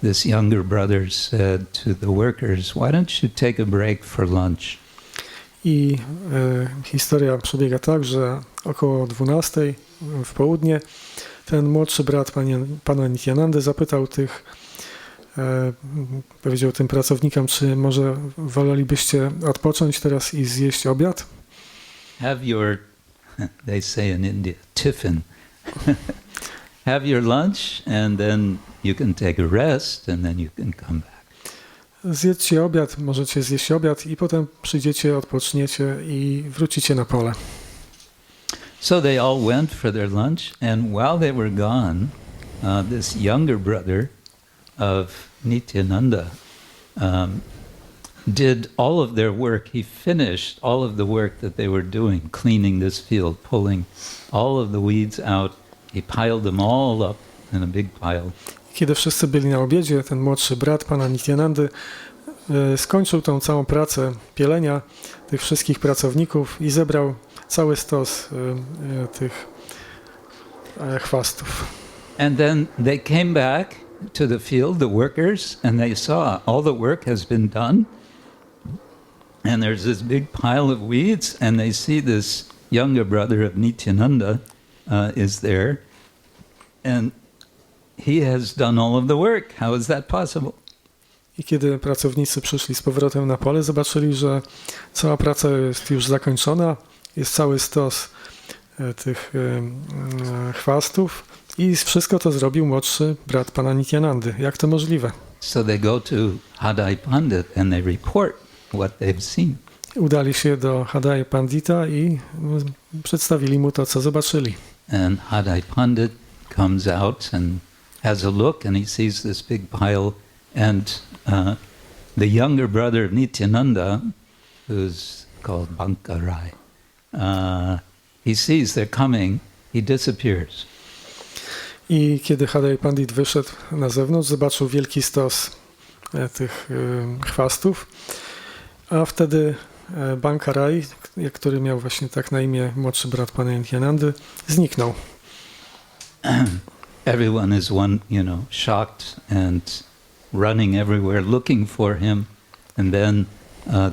Speaker 1: this younger brother said to the workers, "Why don't you take a break for lunch?"
Speaker 2: I historia przebiega tak, że około 12 w południe ten młodszy brat pana Nityanandy zapytał powiedział tym pracownikom, czy może wolelibyście odpocząć teraz i zjeść obiad?
Speaker 1: Have your, they say in India, tiffin, have your lunch and then you can take a rest and then you can come back.
Speaker 2: Zjedzcie obiad, możecie zjeść obiad i potem przyjdziecie, odpoczniecie i wrócicie na pole.
Speaker 1: So they all went for their lunch, and while they were gone, this younger brother of Nityananda did all of their work. He finished all of the work that they were doing, cleaning this field, pulling all of the weeds out. He piled them all up in a big pile.
Speaker 2: Kiedy wszyscy byli na obiedzie, ten młodszy brat pana Nityanandy skończył tą całą pracę pielenia tych wszystkich pracowników i zebrał cały stos tych chwastów.
Speaker 1: And then they came back to the field, the workers, and they saw all the work has been done. And there's this big pile of weeds, and they see this younger brother of Nityananda is there. And he has done all of the work. How is that possible?
Speaker 2: I kiedy pracownicy przyszli z powrotem na pole, zobaczyli, że cała praca jest już zakończona, jest cały stos tych chwastów i wszystko to zrobił młodszy brat pana Nityanandy. Jak to możliwe?
Speaker 1: So they go to Hadai Pandit and they report what they've seen.
Speaker 2: Udali się do Hadai Pandita i przedstawili mu to, co zobaczyli.
Speaker 1: And Hadai Pandit comes out and has a look and he sees this big pile and the younger brother of Nityananda, who's called Bankarai, he sees they're coming, he disappears.
Speaker 2: I kiedy Hadai Pandit wyszedł na zewnątrz, zobaczył wielki stos tych chwastów, a wtedy Bankarai, który miał właśnie tak na imię młodszy brat pana Nityanandy, zniknął.
Speaker 1: Everyone is shocked and running everywhere looking for him. And then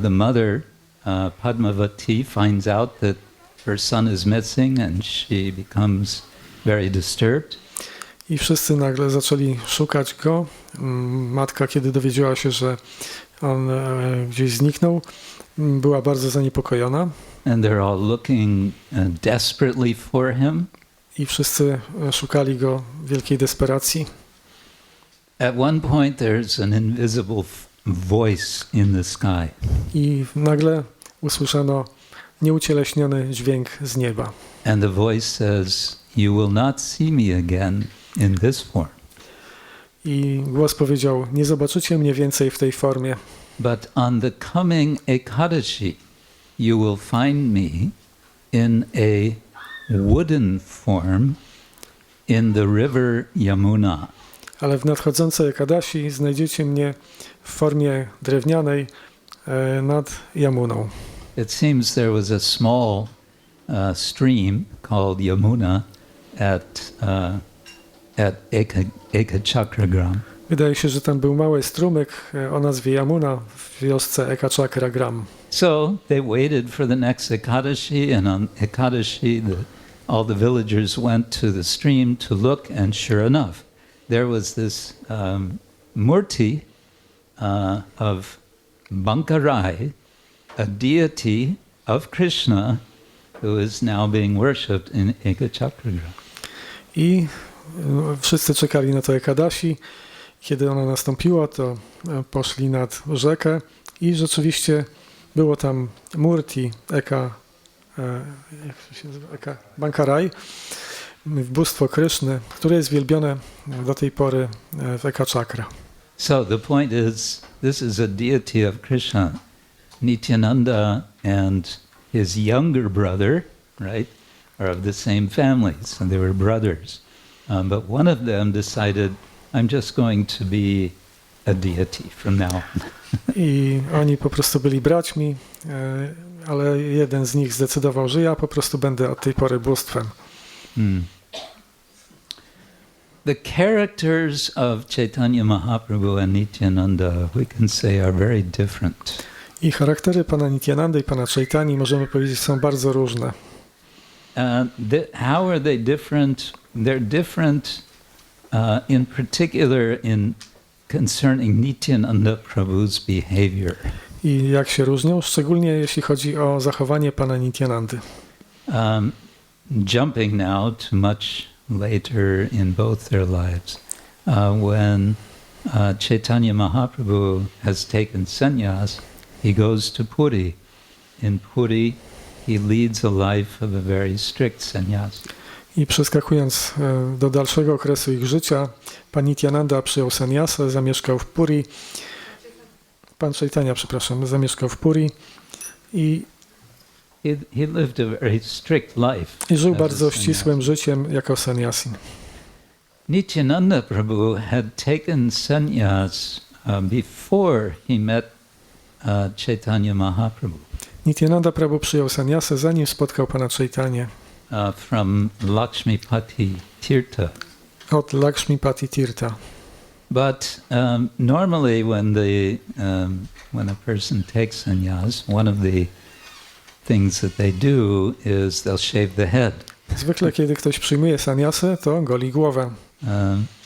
Speaker 1: the mother, Padmavati, finds out that her son is missing and she becomes very disturbed.
Speaker 2: I wszyscy nagle zaczęli szukać go. Matka, kiedy dowiedziała się, że on gdzieś zniknął, była bardzo zaniepokojona.
Speaker 1: And they're all looking desperately for him.
Speaker 2: I wszyscy szukali go w wielkiej desperacji.
Speaker 1: At one point there's an invisible voice in the sky.
Speaker 2: I nagle usłyszano nieucieleśniony dźwięk z nieba.
Speaker 1: And the voice says, "You will not see me again in this form."
Speaker 2: I głos powiedział: nie zobaczycie mnie więcej w tej formie.
Speaker 1: But on the coming Ekadashi, you will find me in a wooden form in the river Yamuna.
Speaker 2: Ale w nadchodzącej Ekadashi znajdziecie mnie w formie drewnianej nad Yamuną.
Speaker 1: It seems there was a small stream called Yamuna at Eka-Chakragram.
Speaker 2: Wydaje się, że tam był mały strumyk o nazwie Yamuna w wiosce Eka-Chakragram.
Speaker 1: So they waited for the next Ekadashi, and on Ekadashi all the villagers went to the stream to look, and sure enough, there was this murti of Bankarai, a deity of Krishna, who is now being worshipped in Eka-Chakragram.
Speaker 2: I wszyscy czekali na to Ekadashi. Kiedy ono nastąpiło, to poszli nad rzekę i rzeczywiście było tam murti Bankarai, bóstwo Kryszny, które jest wielbione do tej pory w Eka-Chakra.
Speaker 1: So the point is, this is a deity of Krishna. Nityananda and his younger brother, right, are of the same families, and they were brothers. But one of them decided, I'm just going to be a deity from now on.
Speaker 2: I oni po prostu byli braćmi, ale jeden z nich zdecydował, że ja po prostu będę od tej pory bóstwem.
Speaker 1: The characters of Chaitanya Mahaprabhu and Nityananda, we can say, are very different.
Speaker 2: I charaktery pana Nityanandy i pana Chaitani, możemy powiedzieć, są bardzo różne.
Speaker 1: How are they different? They're different in particular in concerning Nityananda Prabhu's behavior.
Speaker 2: I jak się różnią? Szczególnie jeśli chodzi o zachowanie pana Nityanandy.
Speaker 1: Jumping now to much later in both their lives. When Chaitanya Mahaprabhu has taken sannyas, he goes to Puri. In Puri, he leads a life of a very strict sannyasi.
Speaker 2: I przeskakując do dalszego okresu ich życia, pan Nityananda przyjął sannyasę, zamieszkał w Puri. Pan Chaitanya, przepraszam, zamieszkał w Puri i
Speaker 1: He lived a very strict life.
Speaker 2: I żył bardzo ścisłym życiem jako sannyasin.
Speaker 1: Nityananda Prabhu had taken sannyas before he met Chaitanya Mahaprabhu.
Speaker 2: Nityananda Prabhu przyjął sannyasę, zanim spotkał pana Chaitanya.
Speaker 1: From Lakshmipati Tirtha.
Speaker 2: Od Lakshmipati Tirtha.
Speaker 1: But normally when a person takes sannyas, one of the things that they do is they'll shave the head.
Speaker 2: Zwykle, kiedy ktoś przyjmuje sannyasę, to goli głowę.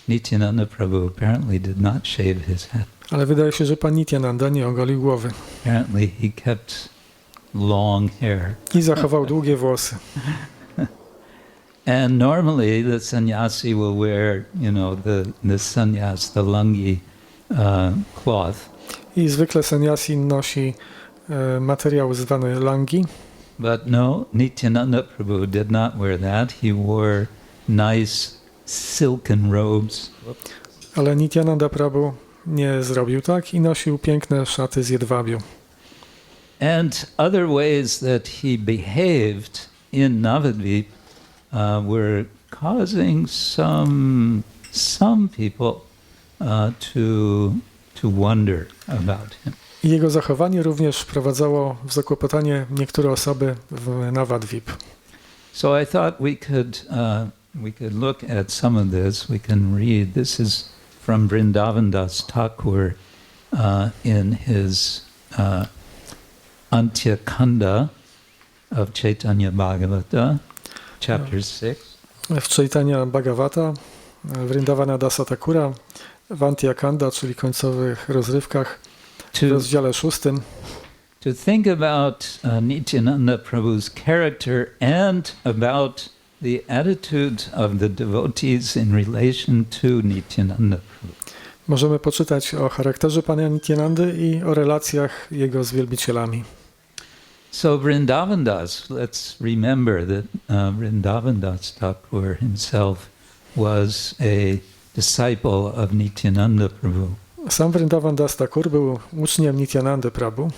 Speaker 1: Nityananda Prabhu apparently did not shave his head.
Speaker 2: Ale wydaje się, że pan Nityananda nie ogolił głowy.
Speaker 1: Apparently he kept long hair.
Speaker 2: I zachował długie włosy.
Speaker 1: And normally the sannyasi will wear, the sannyas, the lungi cloth.
Speaker 2: I zwykle sannyasin nosi materiał zwany langi.
Speaker 1: But no, Nityananda Prabhu did not wear that. He wore nice silken robes.
Speaker 2: Ale Nityananda Prabhu nie zrobił tak i nosił piękne szaty z jedwabiu.
Speaker 1: And other ways that he behaved in Navadvip were causing some people to wonder about him.
Speaker 2: I jego zachowanie również wprowadzało w zakłopotanie niektóre osoby w Navadvip.
Speaker 1: So I thought we could look at some of this. We can read. This is from Vrindavandas Thakur in his Antyakanda of Chaitanya Bhagavata, chapter 6.
Speaker 2: W Chaitanya Bhagavata, Vrindavanadasa Thakura, w Antyakanda, czyli końcowych rozrywkach, w rozdziale 6.
Speaker 1: To think about Nityananda Prabhu's character and about the attitude of the devotees in relation to Nityananda Prabhu.
Speaker 2: Możemy poczytać o charakterze pana Nityanandy i o relacjach jego z wielbicielami.
Speaker 1: So Vrindavandas, let's remember that Vrindavandas Thakur himself was a disciple of Nityananda Prabhu.
Speaker 2: Sam Vrindavandas Thakur był uczniem Nityanandy Prabhu.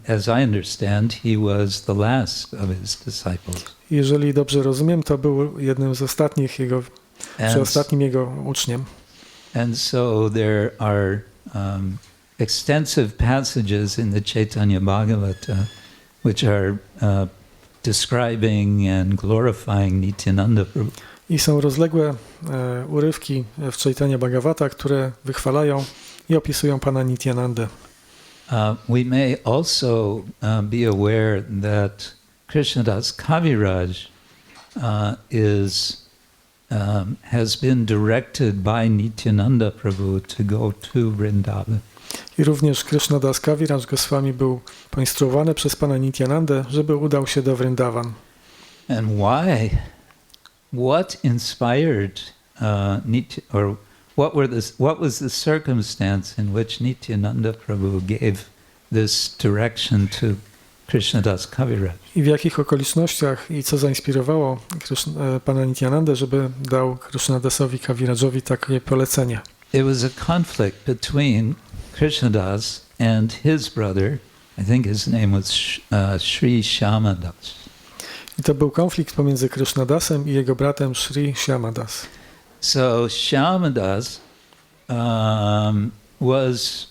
Speaker 1: As I understand, he was the last of his disciples.
Speaker 2: Jeżeli dobrze rozumiem, to był jednym z ostatnich jego, czy ostatnim jego uczniem.
Speaker 1: And so there are extensive passages in the Chaitanya Bhagavata which are describing and glorifying Nityananda Prabhu.
Speaker 2: I są rozległe urywki w Chaitanya Bhagavata, które wychwalają i opisują pana Nityanandę.
Speaker 1: We may also be aware that Krishnadas Kaviraj has been directed by Nityananda Prabhu to go to Vrindavan.
Speaker 2: I również Krishnadas Kaviraj Goswami był poinstruowany przez pana Nityanandę, żeby udał się do Vrindavan.
Speaker 1: And why? What inspired what was the circumstance in which Nityananda Prabhu gave this direction to Krishnadas Kaviraj?
Speaker 2: I w jakich okolicznościach i co zainspirowało pana Nityanandę, żeby dał Krishnadasowi Kavirajowi takie polecenie?
Speaker 1: It was a conflict between Krishnadas and his brother. I think his name was Sri Shyamadas.
Speaker 2: I to był konflikt pomiędzy Krishnadasem i jego bratem Sri Shyamadas.
Speaker 1: So Shyamadas was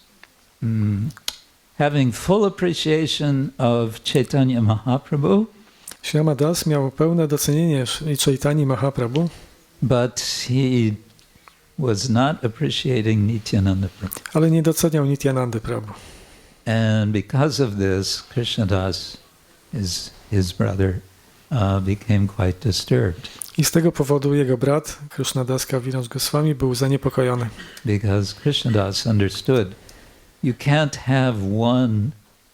Speaker 1: having full appreciation of Chaitanya Mahaprabhu.
Speaker 2: Shyamadas miał pełne docenienie Chaitanya Mahaprabhu,
Speaker 1: but he was not appreciating Nityananda Prabhu.
Speaker 2: Ale nie doceniał Nityanandy Prabhu.
Speaker 1: And because of this, Krishnadas, his brother, became quite disturbed.
Speaker 2: I z tego powodu jego brat, Krishnadas Kaviraj Goswami, był zaniepokojony.
Speaker 1: Because Krishnadas understood you can't have one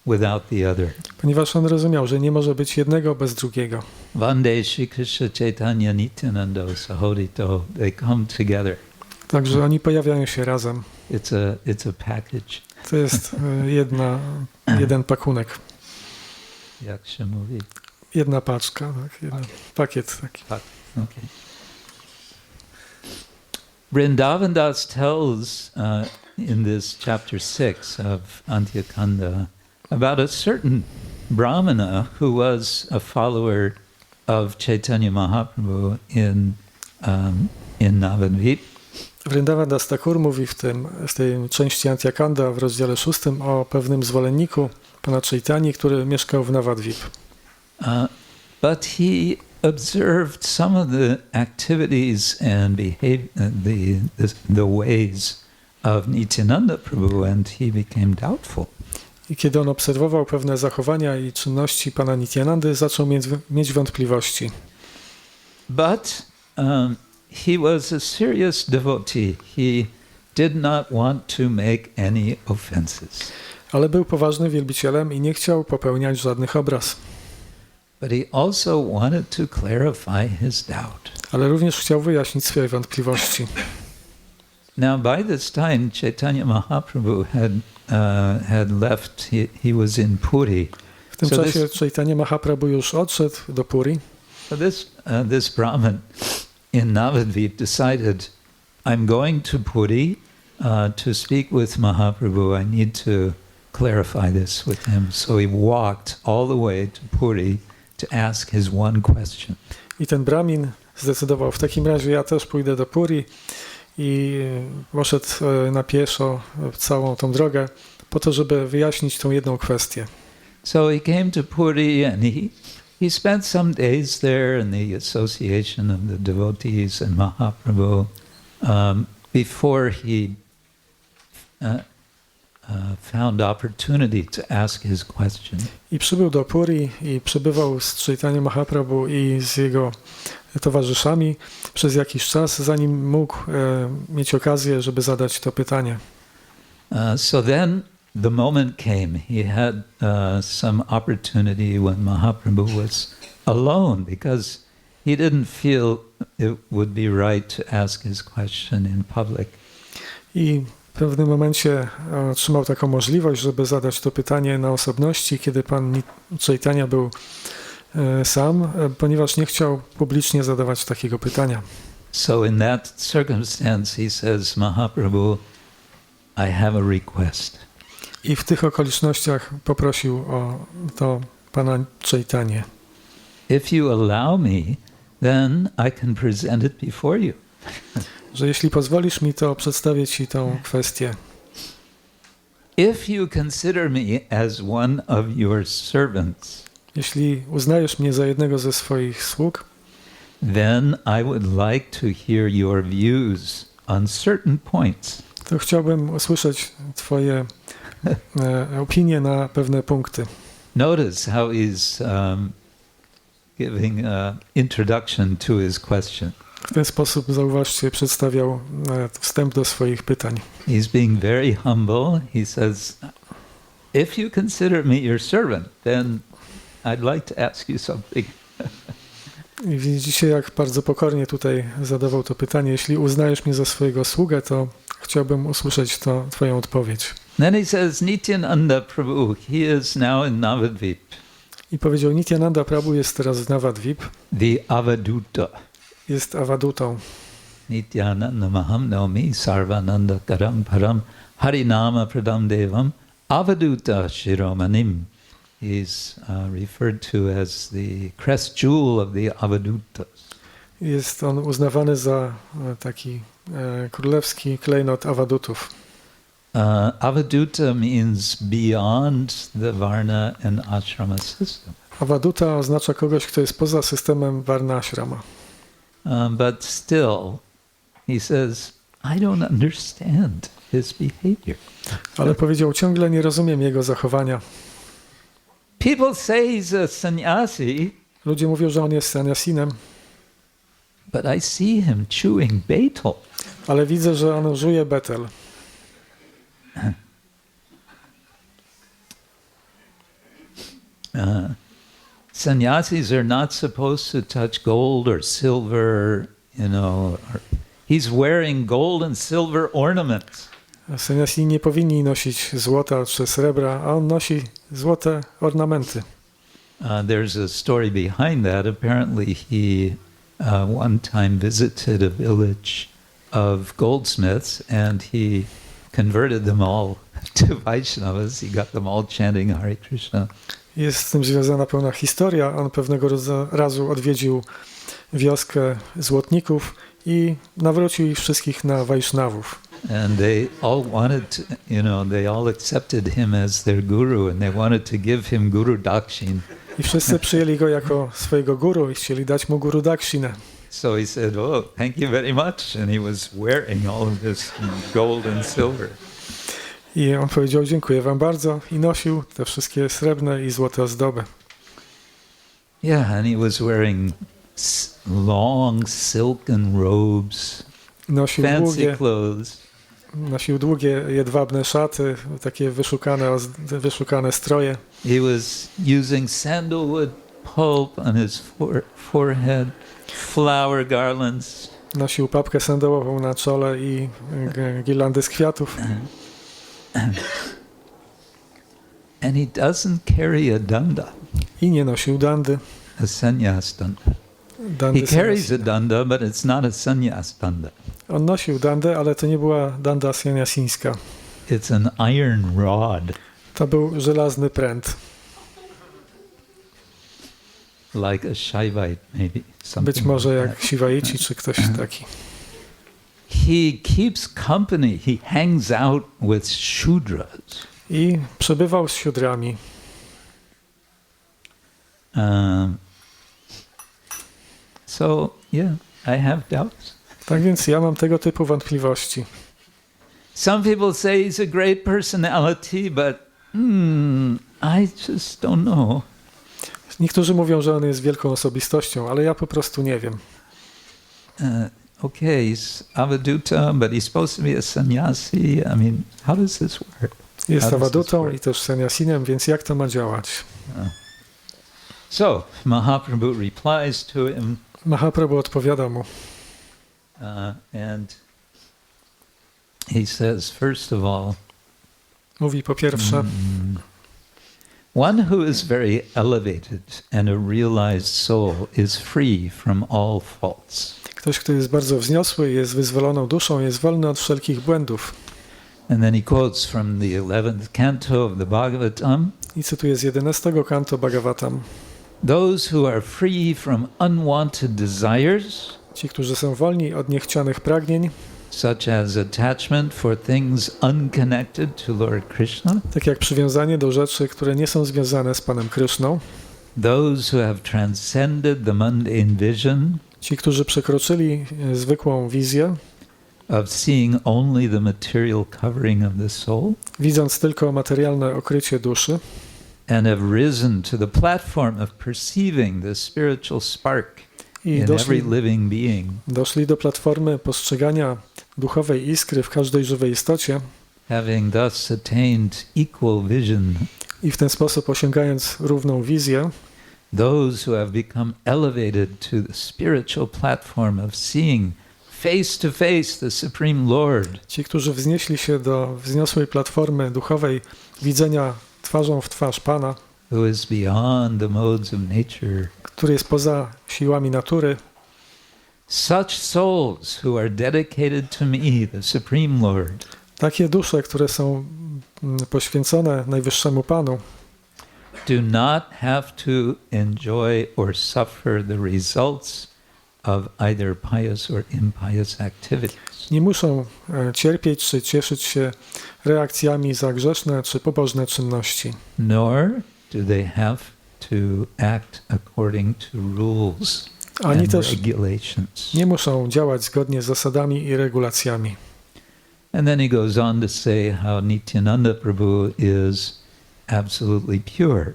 Speaker 1: without the other.
Speaker 2: Ponieważ on rozumiał, że nie może być jednego bez drugiego.
Speaker 1: Vande Shri Krishna Chaitanya Nityananda Sahodito, they come together.
Speaker 2: Także oni pojawiają się razem.
Speaker 1: It's a package.
Speaker 2: To jest jeden pakunek.
Speaker 1: Jak się mówi?
Speaker 2: Jedna paczka, tak, jeden pakiet taki.
Speaker 1: Okay. Vrindavan Das tells in this chapter 6 of Antyakanda about a certain Brahmana who was a follower of Chaitanya Mahaprabhu in Navadvip.
Speaker 2: Vrindavan Das Thakur mówi w tej części Antyakanda w rozdziale 6 o pewnym zwolenniku pana Chaitani, który mieszkał w Navadvip.
Speaker 1: But he observed some of the activities and the ways of Nityananda Prabhu, and he became doubtful.
Speaker 2: I kiedy on obserwował pewne zachowania i czynności pana Nityanandy, zaczął mieć wątpliwości.
Speaker 1: But he was a serious devotee. He did not want to make any offenses.
Speaker 2: Ale był poważnym wielbicielem i nie chciał popełniać żadnych obraz.
Speaker 1: But he also wanted to clarify his doubt.
Speaker 2: Ale również chciał wyjaśnić swoje wątpliwości.
Speaker 1: Now, by this time, Chaitanya Mahaprabhu had left. He was in Puri.
Speaker 2: W tym czasie Chaitanya Mahaprabhu już odszedł do Puri.
Speaker 1: So this Brahmin in Navadvip decided, I'm going to Puri to speak with Mahaprabhu. I need to clarify this with him. So he walked all the way to Puri to ask his one question.
Speaker 2: I ten Brahmin zdecydował, w takim razie ja też pójdę do Puri, i poszedł na pieszo całą tą drogę po to, żeby wyjaśnić tą jedną kwestię.
Speaker 1: So he came to Puri and he spent some days there in the association of the devotees and Mahaprabhu before he found opportunity to ask his question.
Speaker 2: I przybył do Puri i przebywał z Chaitanya Mahaprabhu i z jego towarzyszami przez jakiś czas, zanim mógł mieć okazję, żeby zadać to pytanie.
Speaker 1: So then the moment came. He had some opportunity when Mahaprabhu was alone, because he didn't feel it would be right to ask his question in public.
Speaker 2: I w pewnym momencie otrzymał taką możliwość, żeby zadać to pytanie na osobności, kiedy pan Chaitanya był sam, ponieważ nie chciał publicznie zadawać takiego pytania.
Speaker 1: So in that circumstance he says, Mahaprabhu, I have a request.
Speaker 2: I w tych okolicznościach poprosił o to pana Chaitanię.
Speaker 1: If you allow me, then I can present it before you.
Speaker 2: Że jeśli pozwolisz mi, to przedstawię ci tą kwestię.
Speaker 1: If you consider me as one of your servants,
Speaker 2: jeśli uznajesz mnie za jednego ze swoich sług,
Speaker 1: then I would like to hear your views on certain points.
Speaker 2: To chciałbym usłyszeć twoje opinie na pewne punkty.
Speaker 1: Notice how he's giving an introduction to his question.
Speaker 2: W ten sposób, zauważcie, przedstawiał wstęp do swoich pytań.
Speaker 1: He's being very humble. He says, if you consider me your servant, then I'd like to ask you something.
Speaker 2: I widzicie, jak bardzo pokornie tutaj zadawał to pytanie. Jeśli uznajesz mnie za swojego sługę, to chciałbym usłyszeć twoją odpowiedź.
Speaker 1: Then he says, Nityananda Prabhu, he is now in Navadvip.
Speaker 2: I powiedział, Nityananda Prabhu jest teraz w Navadvip.
Speaker 1: The Avaduta.
Speaker 2: Jest awatutą.
Speaker 1: Nityananda Maham Naomi Sarvananda Karam Param Harinama Pradam Devam Avaduta Shiromanim. He's referred to as the crest jewel of the Avadutas.
Speaker 2: Jest on uznawany za taki królewski klejnot awatutów.
Speaker 1: Avaduta means beyond the varna and ashrama system.
Speaker 2: Avaduta oznacza kogoś, kto jest poza systemem varna-ashrama.
Speaker 1: But still, he says, I don't understand his behavior.
Speaker 2: Ale powiedział, ciągle nie rozumiem jego zachowania.
Speaker 1: People say he's a sannyasi.
Speaker 2: Ludzie mówią, że on jest sannyasinem.
Speaker 1: But I see him chewing betel.
Speaker 2: Ale widzę, że on żuje betel.
Speaker 1: Sannyasis are not supposed to touch gold or silver, he's wearing gold and silver ornaments.
Speaker 2: Sannyasi nie powinni nosić złota czy srebra, a on nosi złote ornamenty.
Speaker 1: There's a story behind that. Apparently he one time visited a village of goldsmiths and he converted them all to Vaisnavas. He got them all chanting Hare Krishna.
Speaker 2: Jest z tym związana pełna historia. On pewnego razu odwiedził wioskę złotników i nawrócił ich wszystkich na Vaishnavów.
Speaker 1: And they all wanted to, they all accepted him as their guru and they wanted to give him guru dakshin.
Speaker 2: I wszyscy przyjęli go jako swojego guru i chcieli dać mu guru dakshinę.
Speaker 1: So he said, "Oh, thank you very much." And he was wearing all of this gold and silver.
Speaker 2: I on powiedział, dziękuję wam bardzo i nosił te wszystkie srebrne i złote ozdoby.
Speaker 1: Yeah, and he was wearing long silken robes, fancy clothes.
Speaker 2: Nosił długie, jedwabne szaty, takie wyszukane stroje.
Speaker 1: He was using sandalwood pulp on his forehead, flower garlands.
Speaker 2: Nosił papkę sandałową na czole i girlandy z kwiatów.
Speaker 1: And he doesn't carry a danda.
Speaker 2: I nie nosił dandy.
Speaker 1: A sannyas danda. He carries a danda, but it's not a sannyas danda.
Speaker 2: On nosił dandę, ale to nie była danda sannyasińska.
Speaker 1: It's an iron rod.
Speaker 2: To był żelazny pręt.
Speaker 1: Like a Shaivite, maybe.
Speaker 2: Być może jak Shivaici, czy ktoś taki.
Speaker 1: He keeps company. He hangs out with shudras.
Speaker 2: I przebywał z siudrami.
Speaker 1: So, yeah, I have doubts.
Speaker 2: Tak więc ja mam tego typu wątpliwości.
Speaker 1: Some people say he's a great personality, but I just don't know.
Speaker 2: Niektórzy mówią, że on jest wielką osobistością, ale ja po prostu nie wiem.
Speaker 1: Okay, he's avaduta, but he's supposed to be a sannyasi. I mean, how does this work?
Speaker 2: Jest avadutą i też sannyasinem, więc jak to ma działać?
Speaker 1: So, Mahaprabhu replies to him.
Speaker 2: Mahaprabhu odpowiada mu.
Speaker 1: And he says, first of all,
Speaker 2: mówi po pierwsze,
Speaker 1: one who is very elevated and a realized soul is free from all faults.
Speaker 2: Ktoś, kto jest bardzo wzniosły, jest wyzwoloną duszą, jest wolny od wszelkich błędów.
Speaker 1: And then he quotes from the 11th canto of the Bhagavatam.
Speaker 2: I cytuje z 11 kanto Bhagavatam.
Speaker 1: Those who are free from unwanted desires,
Speaker 2: ci, którzy są wolni od niechcianych pragnień,
Speaker 1: such as attachment for things unconnected to Lord Krishna,
Speaker 2: tak jak przywiązanie do rzeczy, które nie są związane z Panem Kryszną,
Speaker 1: those who have transcended the mundane vision,
Speaker 2: ci, którzy przekroczyli zwykłą wizję,
Speaker 1: of seeing only the material covering of the soul,
Speaker 2: widząc tylko materialne okrycie duszy,
Speaker 1: and have risen to the platform of perceiving the spiritual spark in every living being.
Speaker 2: Doszli do platformy postrzegania duchowej iskry w każdej żywej istocie,
Speaker 1: having thus attained equal vision,
Speaker 2: i w ten sposób osiągając równą wizję,
Speaker 1: those who have become elevated to the spiritual platform of seeing face to face the Supreme Lord,
Speaker 2: ci, którzy wznieśli się do wzniosłej platformy duchowej widzenia twarzą w twarz Pana,
Speaker 1: who is beyond the modes of nature,
Speaker 2: który jest poza siłami natury,
Speaker 1: such souls who are dedicated to me, the Supreme Lord,
Speaker 2: takie dusze, które są poświęcone Najwyższemu Panu,
Speaker 1: do not have to enjoy or suffer the results of either pious or impious activities.
Speaker 2: Nie muszą cierpieć czy cieszyć się reakcjami za grzeszne czy pobożne czynności.
Speaker 1: Nor do they have to act according to rules
Speaker 2: Ani też
Speaker 1: regulations.
Speaker 2: nie muszą działać zgodnie z zasadami i regulacjami.
Speaker 1: And then he goes on to say how Nityananda Prabhu is absolutely pure.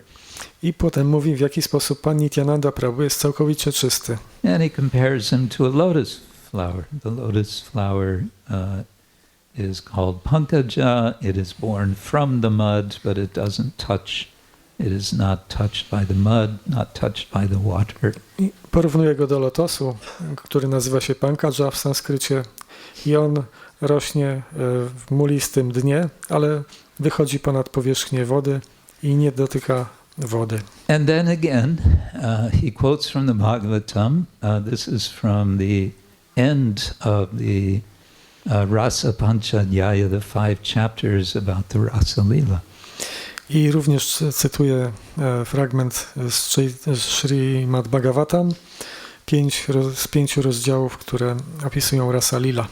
Speaker 2: I potem mówi, w jaki sposób Pan Nityananda Prabhu jest całkowicie czysty.
Speaker 1: And he compares him to a lotus flower. The lotus flower is called pankaja. It is born from the mud, but it doesn't touch It is not touched by the mud, not touched by the water.
Speaker 2: I porównuje go do lotosu, który nazywa się pankadża w sanskrycie i on rośnie w mulistym dnie, ale wychodzi ponad powierzchnię wody i nie dotyka wody.
Speaker 1: And then again, he quotes from the Bhagavatam. This is from the end of the Rasa Panchadhyaya, the 5 chapters about the Rasa Lila.
Speaker 2: I również cytuję fragment z Śrīmad Bhagavatam, 5 rozdziałów, które opisują Rasa Lila.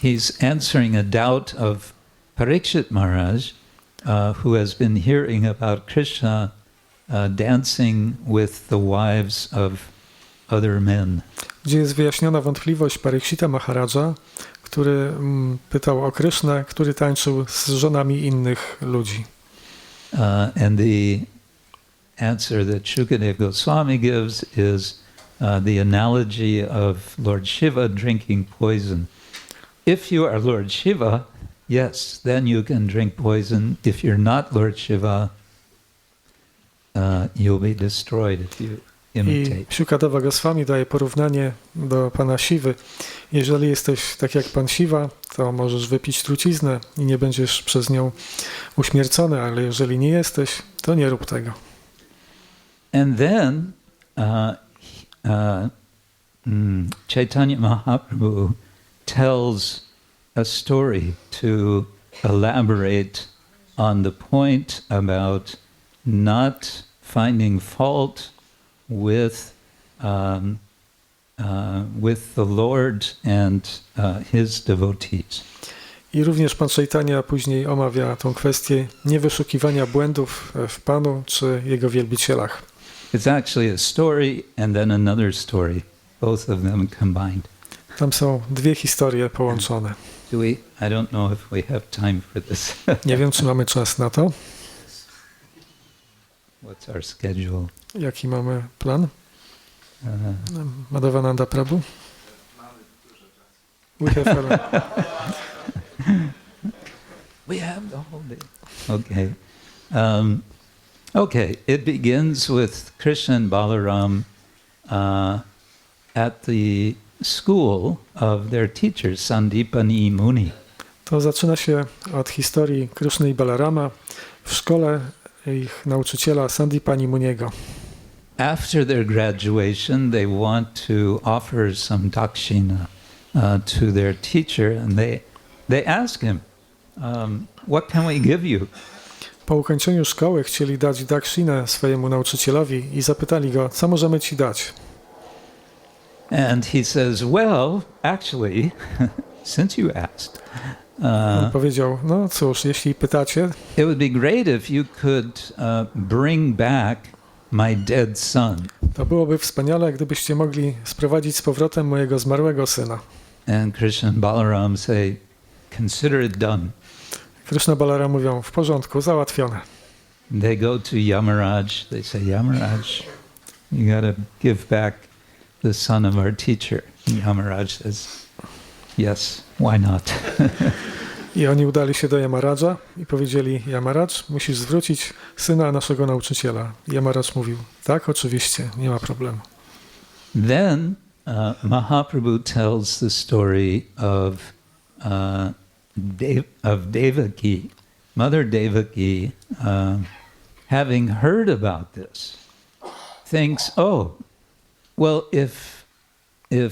Speaker 1: He's answering a doubt of Parikshit Maharaj, who has been hearing about Krishna dancing with the wives of other men.
Speaker 2: Gdzie jest wyjaśniona wątpliwość Parikshita Maharaja, który pytał o Krishnę, który tańczył z żonami innych ludzi.
Speaker 1: And the answer that Shukadeva Goswami gives is the analogy of Lord Shiva drinking poison. If you are Lord Shiva, yes, then you can drink poison. If you're not Lord Shiva, you'll be destroyed if you imitate.
Speaker 2: I Shukadeva Goswami daje porównanie do pana Siwy. Jeżeli jesteś tak jak pan Siwa, to możesz wypić truciznę i nie będziesz przez nią uśmiercony, ale jeżeli nie jesteś, to nie rób tego.
Speaker 1: And then Chaitanya Mahaprabhu tells a story to elaborate on the point about not finding fault with the Lord and his devotees.
Speaker 2: I również pan Chaitanya później omawia tą kwestię niewyszukiwania błędów w Panu czy Jego wielbicielach.
Speaker 1: It's actually a story and then another story, both of them combined.
Speaker 2: Tam są 2 historie połączone.
Speaker 1: I don't know if we have time for this.
Speaker 2: Nie wiem, czy mamy czas na to.
Speaker 1: What's our schedule?
Speaker 2: Jaki mamy plan? Madhavananda Prabhu? We have
Speaker 1: We have the whole day. Okay. Okay, it begins with Krishna and Balaram at the school of their teachers, Sandipani Muni.
Speaker 2: To zaczyna się od historii Krishny i Balarama w szkole ich nauczyciela Sandipani Muniego.
Speaker 1: After their graduation, they want to offer some dakshina to their teacher, and they ask him, what can we give you?
Speaker 2: Po ukończeniu szkoły chcieli dać dakshinę swojemu nauczycielowi i zapytali go, co możemy ci dać?
Speaker 1: And he says, well, actually, since you asked,
Speaker 2: On powiedział, no cóż, jeśli pytacie,
Speaker 1: it would be great if you could bring back my dead son.
Speaker 2: to byłoby wspaniale, gdybyście mogli sprowadzić z powrotem mojego zmarłego syna.
Speaker 1: And Krishna and Balaram say, consider it done.
Speaker 2: Krishna Balaram mówią, w porządku, załatwione.
Speaker 1: They go to Yamaraj. They say, Yamaraj, you got to give back the son of our teacher. And Yamaraj says, yes, why not?
Speaker 2: I oni udali się do Yamaraja i powiedzieli, Yamaraj, musisz zwrócić syna naszego nauczyciela. Yamaraj mówił, tak, oczywiście, nie ma problemu.
Speaker 1: Then Mahaprabhu tells the story of Devaki, Mother Devaki, having heard about this, thinks, oh, well, if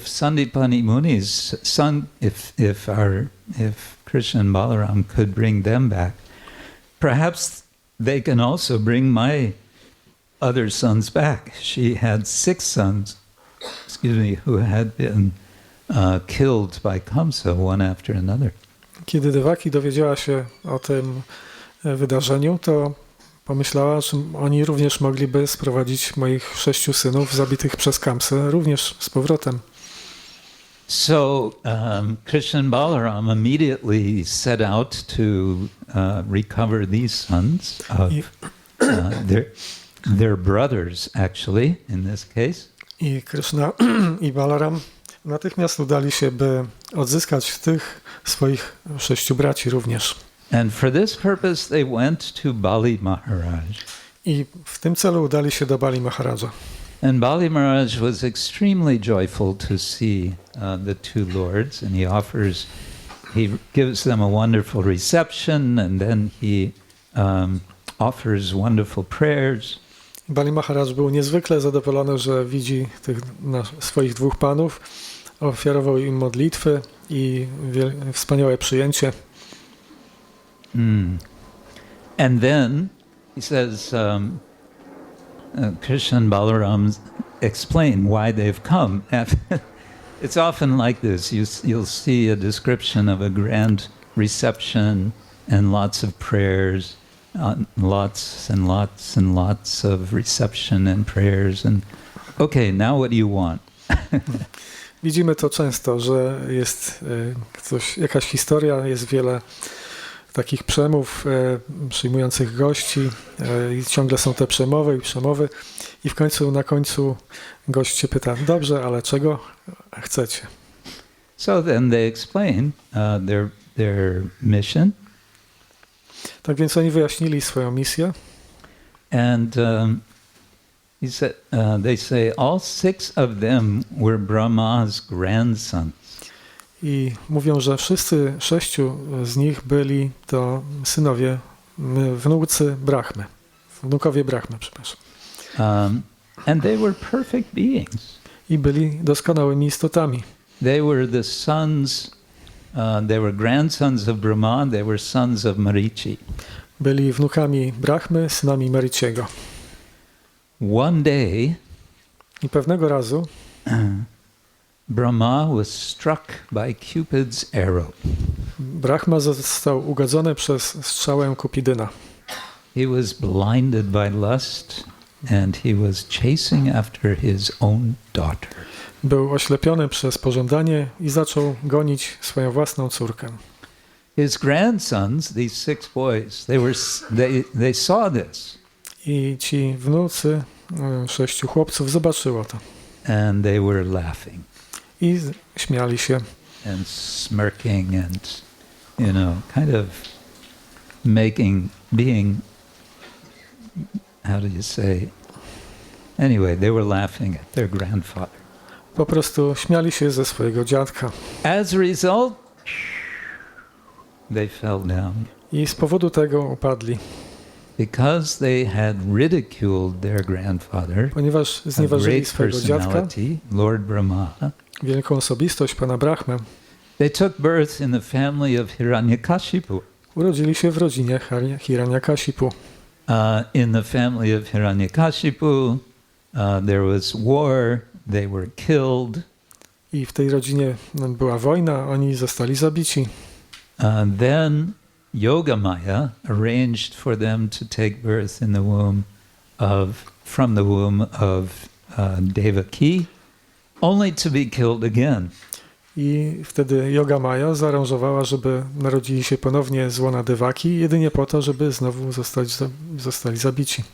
Speaker 1: Sandipani Muni's son, if Krishna and Balaram could bring them back, perhaps they can also bring my other sons back. She had 6 sons, who had been killed by Kamsa one after another.
Speaker 2: Kiedy Devaki dowiedziała się o tym wydarzeniu, to pomyślała, że oni również mogliby sprowadzić moich 6 synów zabitych przez Kamsę również z powrotem.
Speaker 1: So Krishna and Balaram immediately set out to recover these sons of their brothers, actually, in this case.
Speaker 2: I Krishna i Balaram natychmiast udali się, by odzyskać tych swoich 6 braci również.
Speaker 1: And for this purpose they went to Bali Maharaj.
Speaker 2: I w tym celu udali się do Bali Maharaja.
Speaker 1: And Bali Maharaj was extremely joyful to see the two lords, and he gives them a wonderful reception, and then he offers wonderful prayers.
Speaker 2: Bali Maharaj był niezwykle zadowolony, że widzi tych swoich dwóch panów, ofiarował im modlitwy i wspaniałe przyjęcie.
Speaker 1: And then he says, Krishna and Balaram explain why they've come. It's often like this. You'll see a description of a grand reception and lots of prayers, lots and lots and lots of reception and prayers. And okay, now what do you want?
Speaker 2: Widzimy to często, że jest jakaś historia, jest wiele takich przemów przyjmujących gości i ciągle są te przemowy i na końcu gość się pyta, dobrze, ale czego chcecie?
Speaker 1: So then they explain their mission.
Speaker 2: Tak więc oni wyjaśnili swoją misję.
Speaker 1: And he said, they say all 6 of them were Brahma's grandsons.
Speaker 2: I mówią, że wszyscy 6 z nich byli to synowie, wnukowie Brahmy, przepraszam.
Speaker 1: And they were perfect beings.
Speaker 2: I byli doskonałymi istotami.
Speaker 1: They were the sons, they were grandsons of Brahma, they were sons of Marichi.
Speaker 2: Byli wnukami Brahmy, synami Mariciego.
Speaker 1: One day,
Speaker 2: i pewnego razu
Speaker 1: Brahma was struck by Cupid's arrow.
Speaker 2: Brahma został ugodzony przez strzałę Kupidyna.
Speaker 1: He was blinded by lust and he was chasing after his own daughter.
Speaker 2: Był oślepiony przez pożądanie i zaczął gonić swoją własną córkę.
Speaker 1: His grandsons, these 6 boys, they saw this.
Speaker 2: I ci wnucy 6 chłopców zobaczyło to.
Speaker 1: And they were laughing.
Speaker 2: I śmiali się.
Speaker 1: And smirking and, kind of being, how do you say? Anyway, they were laughing at their grandfather.
Speaker 2: Po prostu śmiali się ze swojego dziadka.
Speaker 1: As a result, they fell down.
Speaker 2: I z powodu tego upadli.
Speaker 1: Because they had ridiculed their grandfather,
Speaker 2: ponieważ znieważyli swojego dziadka,
Speaker 1: Lord Brahma,
Speaker 2: wielką osobistość pana Brahmy,
Speaker 1: they took birth in the family of Hiranyakashipu.
Speaker 2: Urodzili się w rodzinie Hiranyakashipu.
Speaker 1: In the family of Hiranyakashipu, there was war, they were killed.
Speaker 2: I w tej rodzinie była wojna, oni zostali zabici.
Speaker 1: Then Yogamaya arranged for them to take birth in the womb from the womb of Devaki, only to be killed again.
Speaker 2: I wtedy Yogamaya zaaranżowała, żeby narodzili się ponownie z łona Devaki, jedynie po to, żeby znowu zostali zabici.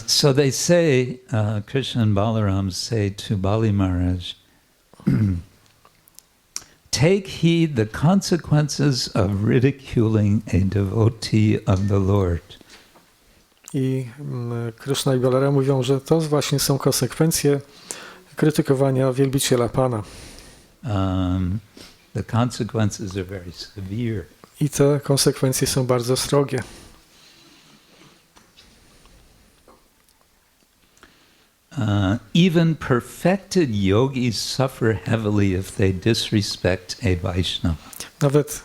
Speaker 1: So they say, Krishna and Balaram say to Bali Maharaj, take heed the consequences of ridiculing a devotee of the Lord.
Speaker 2: I Krishna i Balaram mówią, że to właśnie są konsekwencje krytykowania wielbiciela Pana.
Speaker 1: The consequences are very severe.
Speaker 2: I te konsekwencje są bardzo srogie.
Speaker 1: Even perfected yogis suffer heavily if they disrespect a Vaisnava.
Speaker 2: Nawet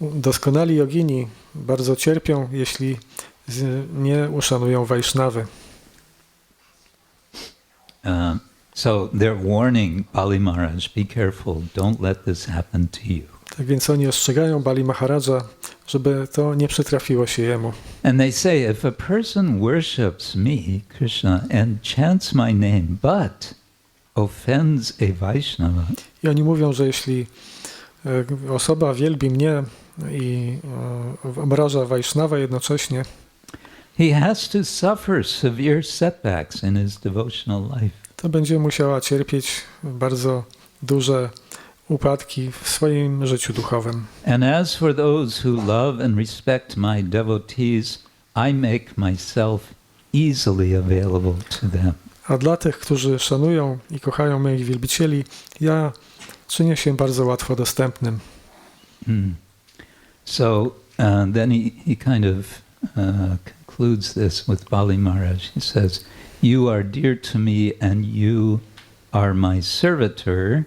Speaker 2: doskonali jogini bardzo cierpią, jeśli nie uszanują Vaisnawy.
Speaker 1: So they're warning Bali Maharaj, be careful, don't let this happen to you.
Speaker 2: Tak więc oni ostrzegają Bali Maharaja, żeby to nie przytrafiło się jemu.
Speaker 1: And they say, if a person worships me, Krishna, and chants my name, but offends a Vaishnava.
Speaker 2: I oni mówią, że jeśli osoba wielbi mnie i obraża Vaishnava jednocześnie,
Speaker 1: he has to suffer severe setbacks in his devotional life.
Speaker 2: to będzie musiała cierpieć bardzo duże upadki w swoim życiu duchowym.
Speaker 1: And as for those who love and respect my devotees, I make myself easily available to them.
Speaker 2: A dla tych, którzy szanują i kochają moich wielbicieli, ja czynię się bardzo łatwo dostępnym.
Speaker 1: So then he kind of concludes this with Bali Maharaj. He says, "You are dear to me and you are my servitor."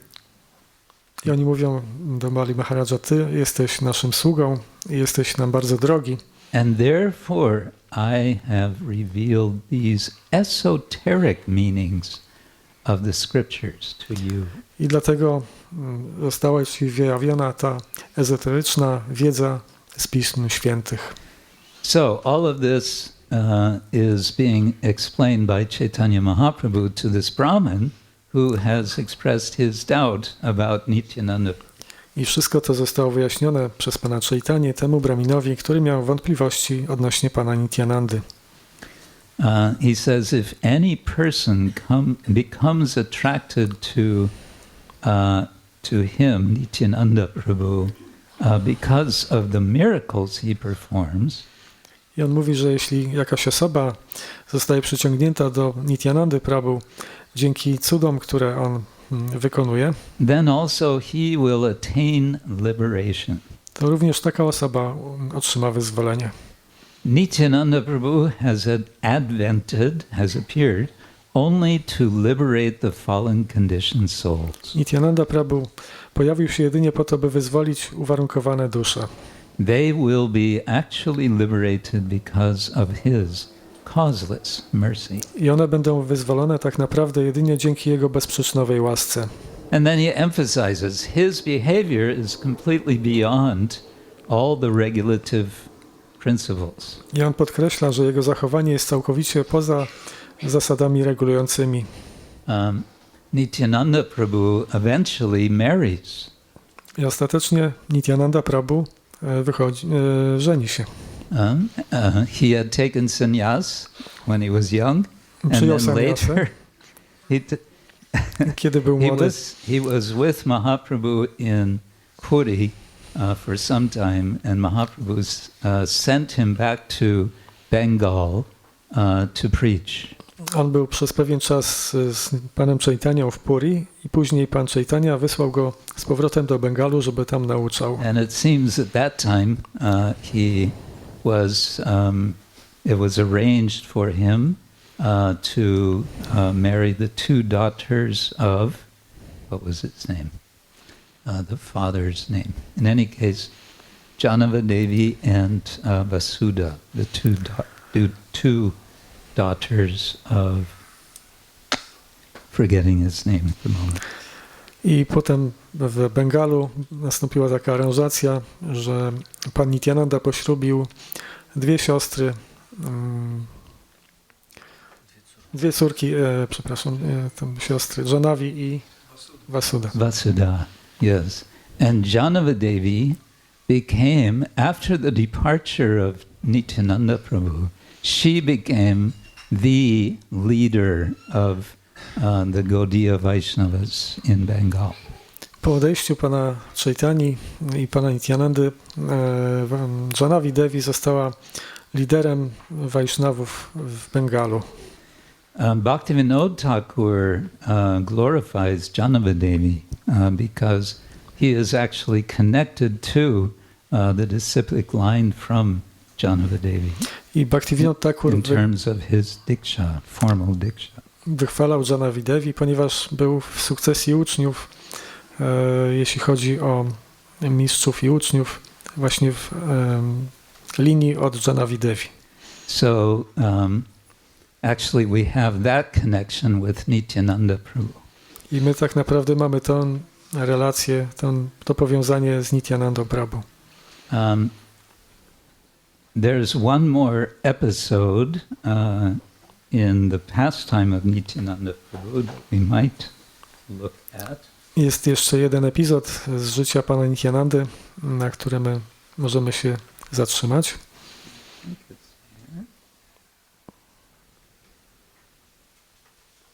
Speaker 2: I oni mówią do Bali Maharaja, ty jesteś naszym sługą i jesteś nam bardzo drogi.
Speaker 1: And therefore I have revealed these esoteric meanings of the scriptures to you.
Speaker 2: I dlatego została ci wyjawiona ta ezoteryczna wiedza z Pism Świętych.
Speaker 1: So all of this is being explained by Chaitanya Mahaprabhu to this Brahmin who has expressed his doubt about Nityananda.
Speaker 2: I wszystko to zostało wyjaśnione przez pana Chaitanię temu Brahminowi, który miał wątpliwości odnośnie pana Nityanandy.
Speaker 1: He says, if any person becomes attracted to him, Nityananda Prabhu, because of the miracles he performs,
Speaker 2: I on mówi, że jeśli jakaś osoba zostaje przyciągnięta do Nityanandy Prabhu dzięki cudom, które on wykonuje,
Speaker 1: then also he will attain liberation.
Speaker 2: to również taka osoba otrzyma wyzwolenie.
Speaker 1: Nityananda Prabhu has appeared only to liberate the fallen conditioned souls.
Speaker 2: Nityananda Prabhu pojawił się jedynie po to, by wyzwolić uwarunkowane dusze.
Speaker 1: They will be actually liberated because of his causeless mercy.
Speaker 2: I one będą wyzwolone tak naprawdę jedynie dzięki jego bezprzyczynowej łasce.
Speaker 1: And then he emphasizes his behavior is completely beyond all the regulative principles.
Speaker 2: I on podkreśla, że jego zachowanie jest całkowicie poza zasadami regulującymi.
Speaker 1: Nityananda Prabhu eventually marries.
Speaker 2: I ostatecznie Nityananda Prabhu żeni się.
Speaker 1: He had taken sannyas when he was young, and
Speaker 2: Przyjął
Speaker 1: then
Speaker 2: sannyasę,
Speaker 1: later
Speaker 2: kiedy był młody.
Speaker 1: he was with Mahaprabhu in Puri for some time, and Mahaprabhu sent him back to Bengal to preach.
Speaker 2: On był przez pewien czas z panem Chaitanią w Puri i później pan Chaitanya wysłał go z powrotem do Bengalu, żeby tam nauczał.
Speaker 1: And it seems at that time it was arranged for him to marry the two daughters of, what was its name? The father's name. In any case, Janava Devi and Vasudha, the two daughters of, forgetting his name at the moment.
Speaker 2: I potem w Bengalu nastąpiła taka aranżacja, że pan Nityananda poślubił dwie siostry, dwie córki, tam siostry, Janavi i Vasudha.
Speaker 1: Vasudha, yes. And Janava Devi became, after the departure of Nityananda Prabhu, she became the leader of the Gaudiya Vaisnavas in Bengal.
Speaker 2: Po odejściu pana Chaitani i pana Nityanandy, Janavi Devi została liderem Vaishnavów w Bengalu.
Speaker 1: Bhaktivinoda Thakur glorifies Janava Devi because he is actually connected to the disciplic line from Janava Devi.
Speaker 2: I Bhaktivinoda Thakur
Speaker 1: in terms of his diksha, formal diksha.
Speaker 2: Wychwalał Janavi Devi, ponieważ był w sukcesji uczniów, jeśli chodzi o mistrzów i uczniów, właśnie w linii od Janavi Devi.
Speaker 1: So actually we have that connection with Nityananda Prabhu.
Speaker 2: I my tak naprawdę mamy tą relację, to powiązanie z Nityanandą Prabhu.
Speaker 1: There's one more episode in the pastime of Nityananda Prabhu that we might look at.
Speaker 2: Jest jeszcze jeden epizod z życia pana Nityanandy, na którym my możemy się zatrzymać.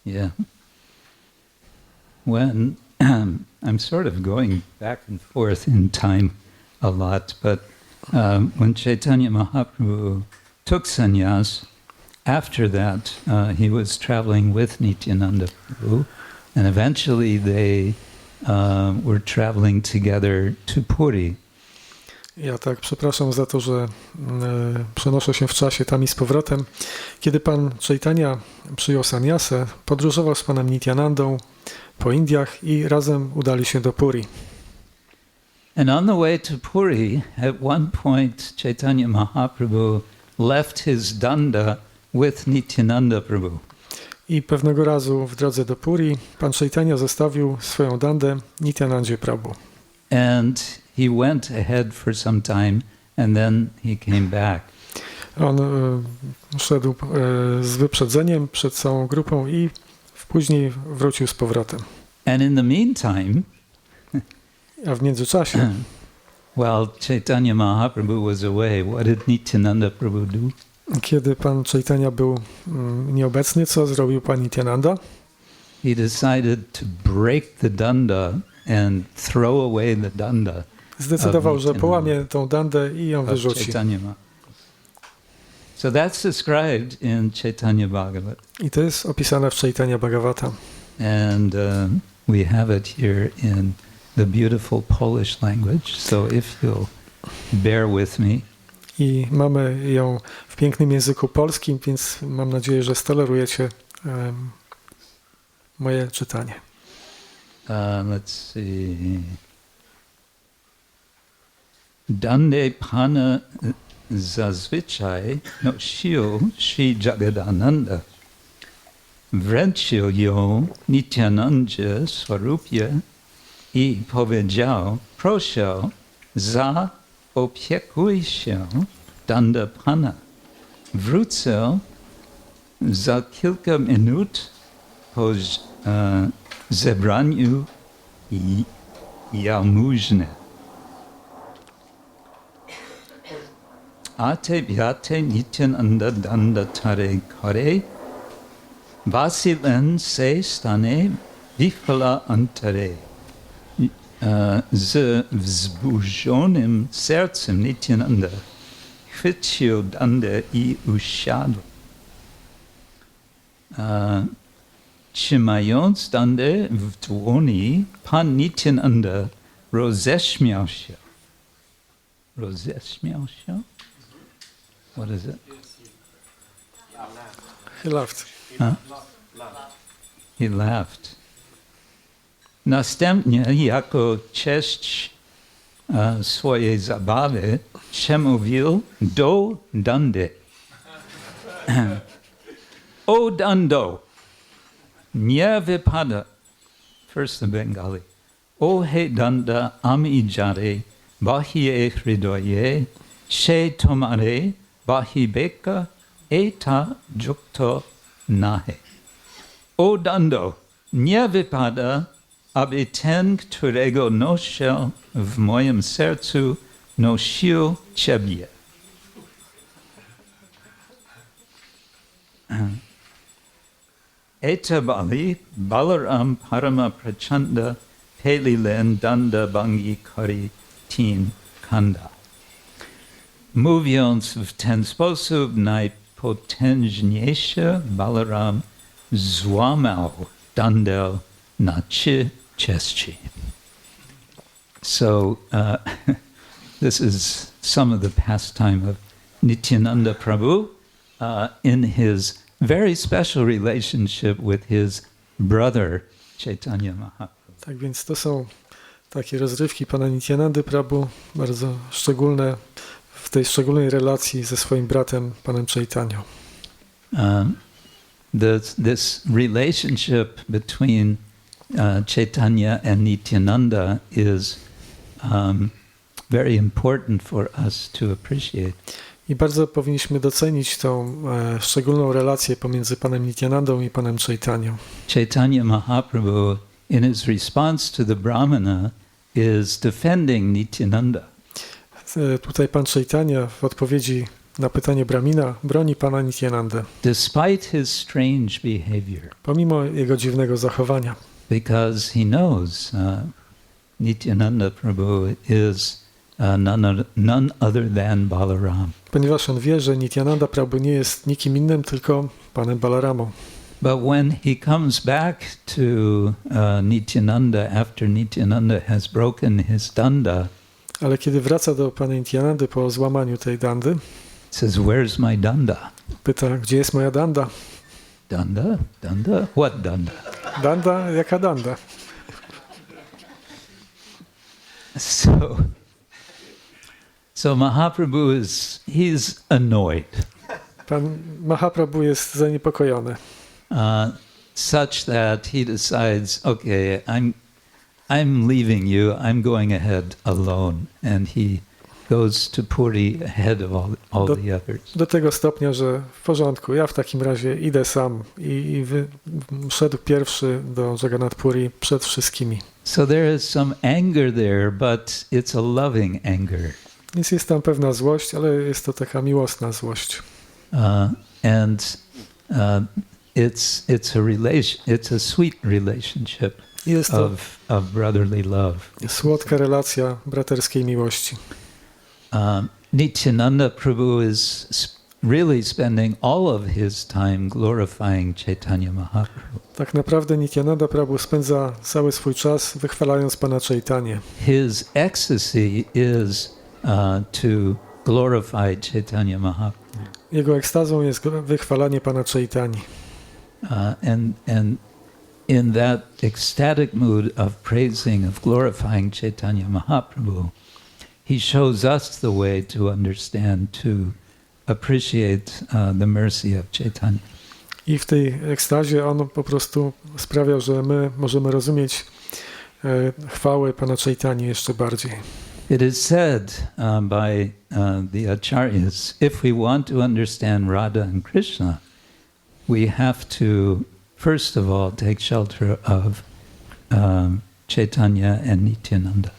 Speaker 1: Yeah. When I'm sort of going back and forth in time a lot, but when Chaitanya Mahaprabhu took sannyas, after that he was traveling with Nityananda Prabhu, and eventually they were traveling together to Puri.
Speaker 2: Ja tak przepraszam za to, że przenoszę się w czasie tam i z powrotem. Kiedy pan Chaitanya przyjął sannyasę, podróżował z panem Nityanandą po Indiach i razem udali się do Puri.
Speaker 1: And on the way to Puri, at one point Chaitanya Mahaprabhu left his danda with Nityananda Prabhu.
Speaker 2: I pewnego razu w drodze do Puri pan Chaitanya zostawił swoją dandę Nityanandzie Prabhu.
Speaker 1: And he went ahead for some time and then he came back.
Speaker 2: On szedł z wyprzedzeniem przed całą grupą i później wrócił z powrotem.
Speaker 1: And in the meantime,
Speaker 2: a w międzyczasie,
Speaker 1: while Chaitanya Mahaprabhu was away, what did Nityananda Prabhu do?
Speaker 2: Kiedy pan Chaitanya był nieobecny, co zrobił pan Nityananda?
Speaker 1: He decided to break the danda and throw away the danda.
Speaker 2: Zdecydował, że połamie tą dandę i ją wyrzuci.
Speaker 1: So that's described in Chaitanya Bhagavat.
Speaker 2: I to jest opisane w Chaitanya Bhagavata.
Speaker 1: And we have it here in the beautiful Polish language. So if you'll bear with me.
Speaker 2: I mamy ją w pięknym języku polskim, więc mam nadzieję, że stolerujecie moje czytanie.
Speaker 1: Let's see. Dande pana zazwyczaj nosił Sri Jagadananda. Wręczył ją Nityanandzie Swarupie i powiedział: proszę, zaopiekuj się danda pana. Wrócę za kilka minut po zebraniu jałmużny. Ate vyate Nityananda danda tare kare, vasilen se stane vifala antare. Z wzburzonym sercem Nityananda chwycił dandę i usiadł. Trzymając dandę w dłoni, pan Nityananda roześmiał się. Roześmiał się? What is it?
Speaker 2: He laughed.
Speaker 1: Huh? He laughed. Następnie, jako cześć swojej zabawy, przemówił do dandy. O dando, nie wypada, first the Bengali, o he danda ami jare, bahiye hridoye, she tomare, bahibeka, eta jukto nahe. O dando, nie wypada, aby ten, którego noszę w moim sercu, nosił ciebie. Eta bali balaram parama-prachanda pelilen danda bangi kari tin kanda. Mówiąc w ten sposób, najpotężniejszy Balaram złamał dandę na 3 części. So this is some of the pastime of Nityananda Prabhu in his very special relationship with his brother Chaitanya Mahaprabhu.
Speaker 2: Tak więc to są takie rozrywki pana Nityanandy Prabhu, bardzo szczególne w tej szczególnej relacji ze swoim bratem, panem Chaitanyą.
Speaker 1: This relationship between Chaitanya and Nityananda is very important for us to appreciate.
Speaker 2: I bardzo powinniśmy docenić tą szczególną relację pomiędzy panem Nityanandą i panem Chaitanyą.
Speaker 1: Chaitanya Mahaprabhu, in his response to the Brahmana, is defending Nityananda.
Speaker 2: Tutaj pan Chaitanya w odpowiedzi na pytanie Brahmina broni pana Nityanandę.
Speaker 1: Despite his strange behavior.
Speaker 2: Pomimo jego dziwnego zachowania.
Speaker 1: Because he knows Nityananda Prabhu is none other than Balaram.
Speaker 2: Ponieważ on wie, że Nityananda Prabhu nie jest nikim innym, tylko Panem Balaramą.
Speaker 1: But when he comes back to Nityananda after Nityananda has broken his danda,
Speaker 2: Ale kiedy wraca do Pana Nityanandy po złamaniu tej dandy,
Speaker 1: says, "Where's my danda?"
Speaker 2: pyta, gdzie jest moja danda?
Speaker 1: Danda? Danda? What danda?
Speaker 2: Danda? Jaka danda?
Speaker 1: So Mahaprabhu he's annoyed.
Speaker 2: Pan Mahaprabhu jest zaniepokojony.
Speaker 1: Such that he decides, okay, I'm leaving you. I'm going ahead alone, and he goes to Puri ahead of all the others.
Speaker 2: Do tego stopnia, że w porządku, ja w takim razie idę sam i szedł pierwszy do Jagannath Puri przed wszystkimi.
Speaker 1: So there is some anger there, but it's a loving anger.
Speaker 2: Więc jest tam pewna złość, ale jest to taka miłosna złość.
Speaker 1: It's a sweet relationship
Speaker 2: Jest to
Speaker 1: of brotherly love.
Speaker 2: słodka relacja braterskiej miłości.
Speaker 1: Nityananda Prabhu is really spending all of his time glorifying Chaitanya Mahaprabhu.
Speaker 2: Tak naprawdę Nityananda Prabhu spędza cały swój czas wychwalając Pana Chaitanię.
Speaker 1: His ecstasy is to glorify Chaitanya Mahaprabhu.
Speaker 2: Jego ekstazą jest wychwalanie Pana Chaitani.
Speaker 1: And in that ecstatic mood of praising, of glorifying Chaitanya Mahaprabhu, he shows us the way to understand, to appreciate the mercy of Chaitanya.
Speaker 2: I w tej ekstazie on po prostu sprawia, że my możemy rozumieć chwałę Pana Chaitani jeszcze bardziej.
Speaker 1: It is said by the acharyas, if we want to understand Radha and Krishna, we have to, first of all, take shelter of Chaitanya and Nityananda.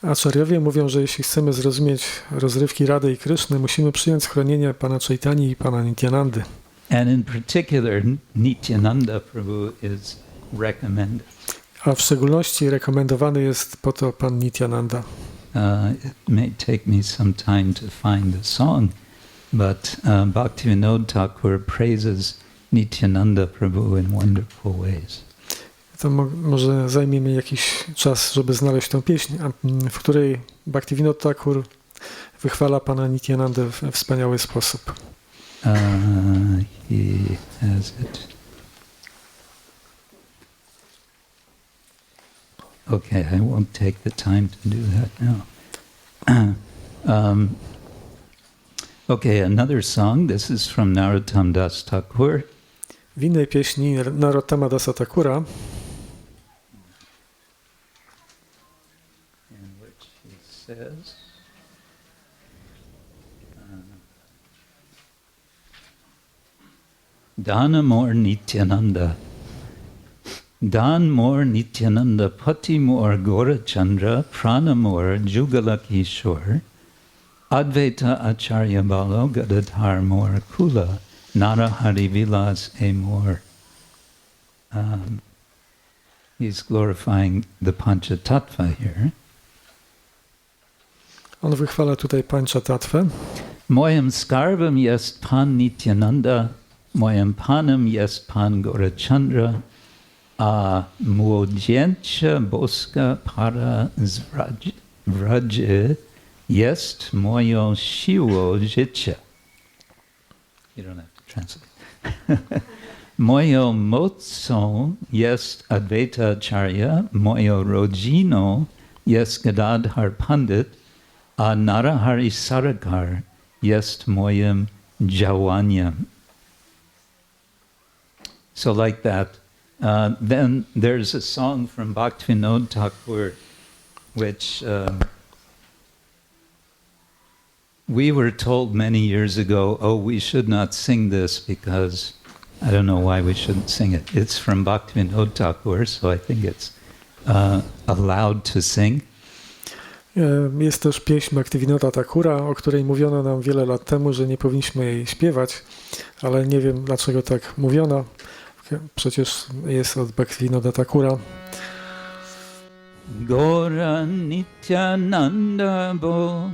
Speaker 2: Acharyowie mówią, że jeśli chcemy zrozumieć rozrywki Rady i Kryszny, musimy przyjąć schronienie Pana Chaitani i Pana Nityanandy.
Speaker 1: And in particular, Nityananda Prabhu is recommended.
Speaker 2: A w szczególności rekomendowany jest po to Pan Nityananda.
Speaker 1: It may take me some time to find the song, but Bhaktivinoda Thakura praises Nityananda Prabhu in wonderful ways.
Speaker 2: To może zajmie mi jakiś czas, żeby znaleźć tę pieśń, w której Bhaktivinoda Thakur wychwala Pana Nityanandę w wspaniały sposób.
Speaker 1: He has it. Okay, I won't take the time to do that now. Okay, another song. This is from Narottam Das Thakur.
Speaker 2: W innej pieśni Narottama Dasa Thakura,
Speaker 1: In which he says, Dhanamor Nityananda, Dhanmor Nityananda, Patimor Gorachandra, Pranamor Jugalakishore, Advaita Acharya Balo, Gadadhar Mor Kula, Narahari Vilas Amor. He's glorifying the Panchatattva here.
Speaker 2: on wychwala tutaj Panchatattwę.
Speaker 1: Moyam skarvam jest pan Nityananda, moyam panam jest pan Gorachandra, a młodzieńcze boska para zvraje jest moje siło życia. You don't have to translate. Moją mocą jest Advaita Acharya, moją rodziną jest Gadadhar Pandit, a Narahari Sarakar jest moim działaniem. So like that. Then there's a song from Bhaktivinoda Thakur, which we were told many years ago, oh, we should not sing this because I don't know why we shouldn't sing it. It's from Bhaktivinoda Thakur, so I think it's allowed to sing.
Speaker 2: Jest też pieśń Bhaktivinoda Thakura, o której mówiono nam wiele lat temu, że nie powinniśmy jej śpiewać, ale nie wiem, dlaczego tak mówiono. Przecież jest od Bhaktivinoda Thakura.
Speaker 1: Gora Nityananda Bo,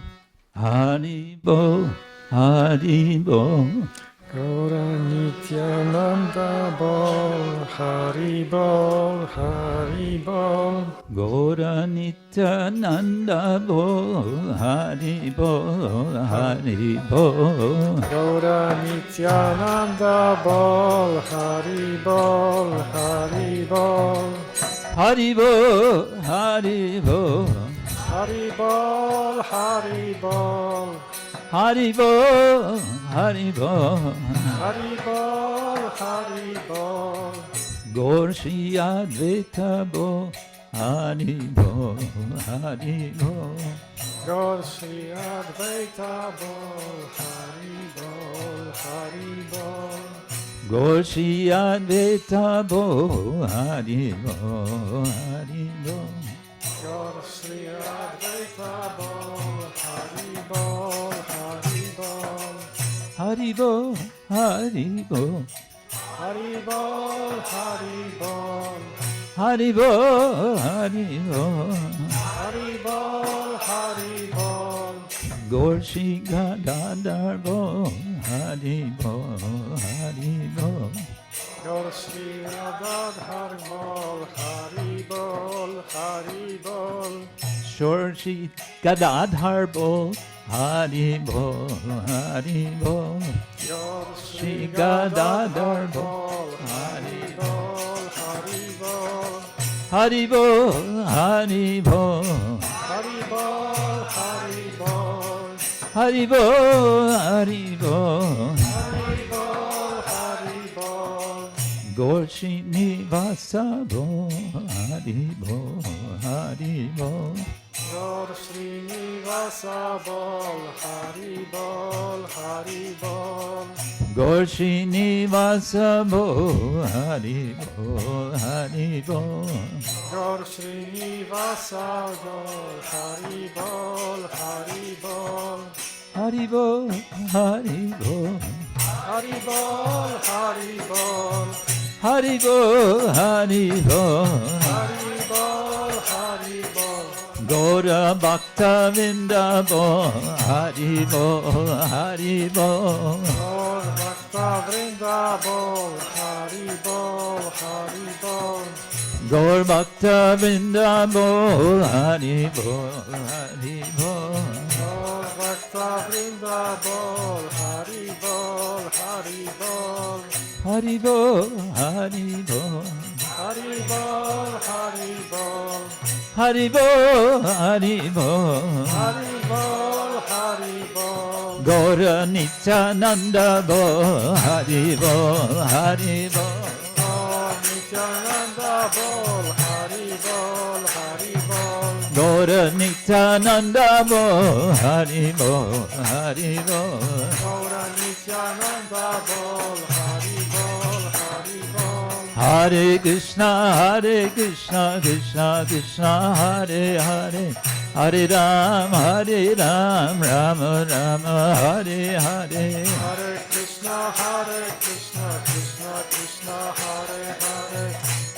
Speaker 1: Haribo, Haribo.
Speaker 2: Gora Nityananda Bol, Haribol, Haribol.
Speaker 1: Gora Nityananda Bo, Haribol, Haribol.
Speaker 2: Gora Nityananda Bol, Haribol, Haribol.
Speaker 1: Haribo, Haribo.
Speaker 2: Haribol, Haribol.
Speaker 1: Haribo, Haribo.
Speaker 2: Haribol, Haribol.
Speaker 1: Gaur Shri Advaita Bo, Haribo, Haribo.
Speaker 2: Gaur Shri Advaita Bol, Haribol, Haribol.
Speaker 1: Gaur Shri Advaita Bo, Haribo, Haribo.
Speaker 2: Gaur Shri Advaita Bol, Haribol, Haribol.
Speaker 1: Haribo, Haribo.
Speaker 2: Haribol, Haribol.
Speaker 1: Haribo, Haribo.
Speaker 2: Haribol, Haribol.
Speaker 1: Gaur Shri Gadadhar Bo, Haribo, Haribo.
Speaker 2: Gaur Shri Gadadhar Bol, Haribol, Haribol.
Speaker 1: Shor Shri Gadadhar Bo, Haribo, Haribo.
Speaker 2: Gaur
Speaker 1: Shri Gadadhar Bo,
Speaker 2: Haribol, Haribol.
Speaker 1: Haribo, Haribo.
Speaker 2: Haribol, Haribol.
Speaker 1: Haribo, Haribo.
Speaker 2: Haribol, Haribol.
Speaker 1: Gaur Shri Nivasa Bo, Haribo, Haribo.
Speaker 2: Gaur Srinivasa Bol, Haribol, Haribol.
Speaker 1: Gaur Shri Nivasa Bo, Haribo, Haribo.
Speaker 2: Gaur Srinivasa Bol, Haribol, Haribol.
Speaker 1: Haribo, Haribo.
Speaker 2: Haribol, Haribol.
Speaker 1: Haribo, Haribo.
Speaker 2: Haribol, Haribol.
Speaker 1: Gaura Bhaktivinoda Bo, Haribo, Haribo.
Speaker 2: Gaur bhakta-br Bol, Haribol, Haribol.
Speaker 1: Gaur Bhaktivinoda Bo, Haribo, Haribo.
Speaker 2: Gaur bhakta-br Bol, Haribol, Haribol.
Speaker 1: Haribo, Haribo.
Speaker 2: Haribol, Haribol.
Speaker 1: Haribo, Haribo.
Speaker 2: Haribol, Haribol.
Speaker 1: Gaura Nityananda Bo, Haribo, Haribo.
Speaker 2: Gaur Nityananda Bol, Haribol, Haribol.
Speaker 1: Gaura Nityananda Bo, Haribo, Haribo.
Speaker 2: Gaur Nityananda Bol, Haribol, Haribol.
Speaker 1: Hare Krishna, Krishna Krishna, Hare Hare. Hare Ram, Ram Rama, Hare Hare.
Speaker 2: Hare Krishna, Krishna Krishna, Hare Hare.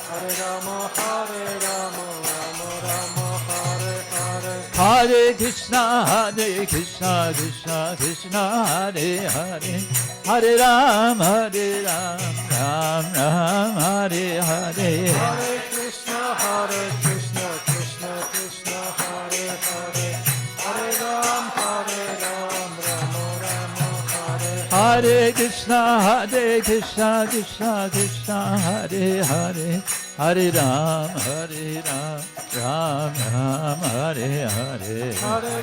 Speaker 2: Hare Rama, Rama Rama, Hare Hare.
Speaker 1: Hare Krishna, Krishna Krishna, Hare Hare. Hare Ram, Ram Hare Hare.
Speaker 2: Hare Krishna, Krishna Krishna, Hare Hare. Hare Ram, Rama Rama, Hare Hare.
Speaker 1: Hare Krishna, Krishna Krishna, Hare Hare. Hare Ram, Ram Hare Hare.
Speaker 2: Hare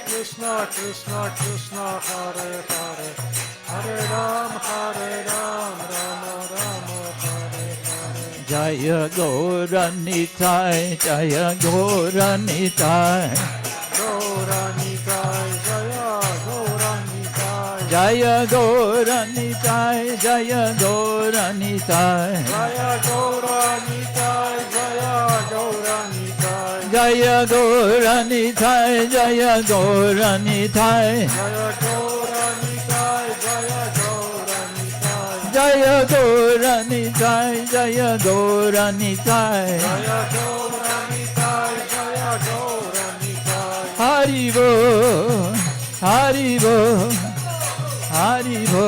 Speaker 2: Krishna, Krishna Krishna, Hare Hare. Hare Ram, Rama Rama, Hare Hare.
Speaker 1: Jaya Gaura Nitāi, Jaya Gaura Nitāi.
Speaker 2: Gaura Nitāi, Jaya Gaura Nitāi.
Speaker 1: Jaya Gaura Nitāi, Jaya Gaura Nitāi.
Speaker 2: Jaya Gaura Nitāi, Jaya Gaura Nitāi.
Speaker 1: Jaya Gaura Nitāi, Jaya Gaura Nitāi.
Speaker 2: Jaya Gaura Nitāi, Jaya Gaura Nitāi.
Speaker 3: Jaya Gora Nitāi, Jaya Gora Nitāi, Haribo, Haribo, Haribo,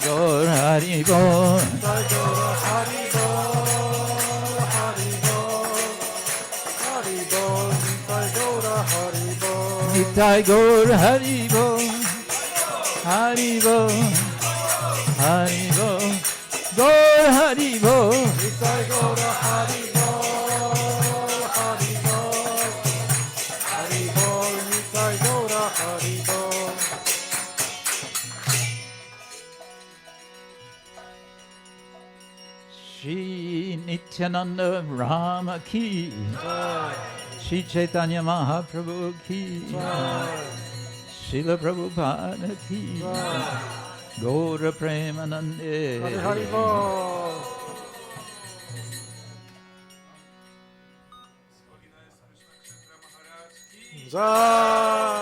Speaker 3: Gaur Haribo, Nitāi Gaur Haribo, Haribo, Haribo, Gaur Haribo, Nitāi Gaur Haribo, Haribo, Haribo, Nitāi Gaur Haribo. Shri Nityananda Rama ki, Shri Chaitanya Mahaprabhu ki, Srila Prabhupada ki, Gaura Premanande.
Speaker 2: Jai.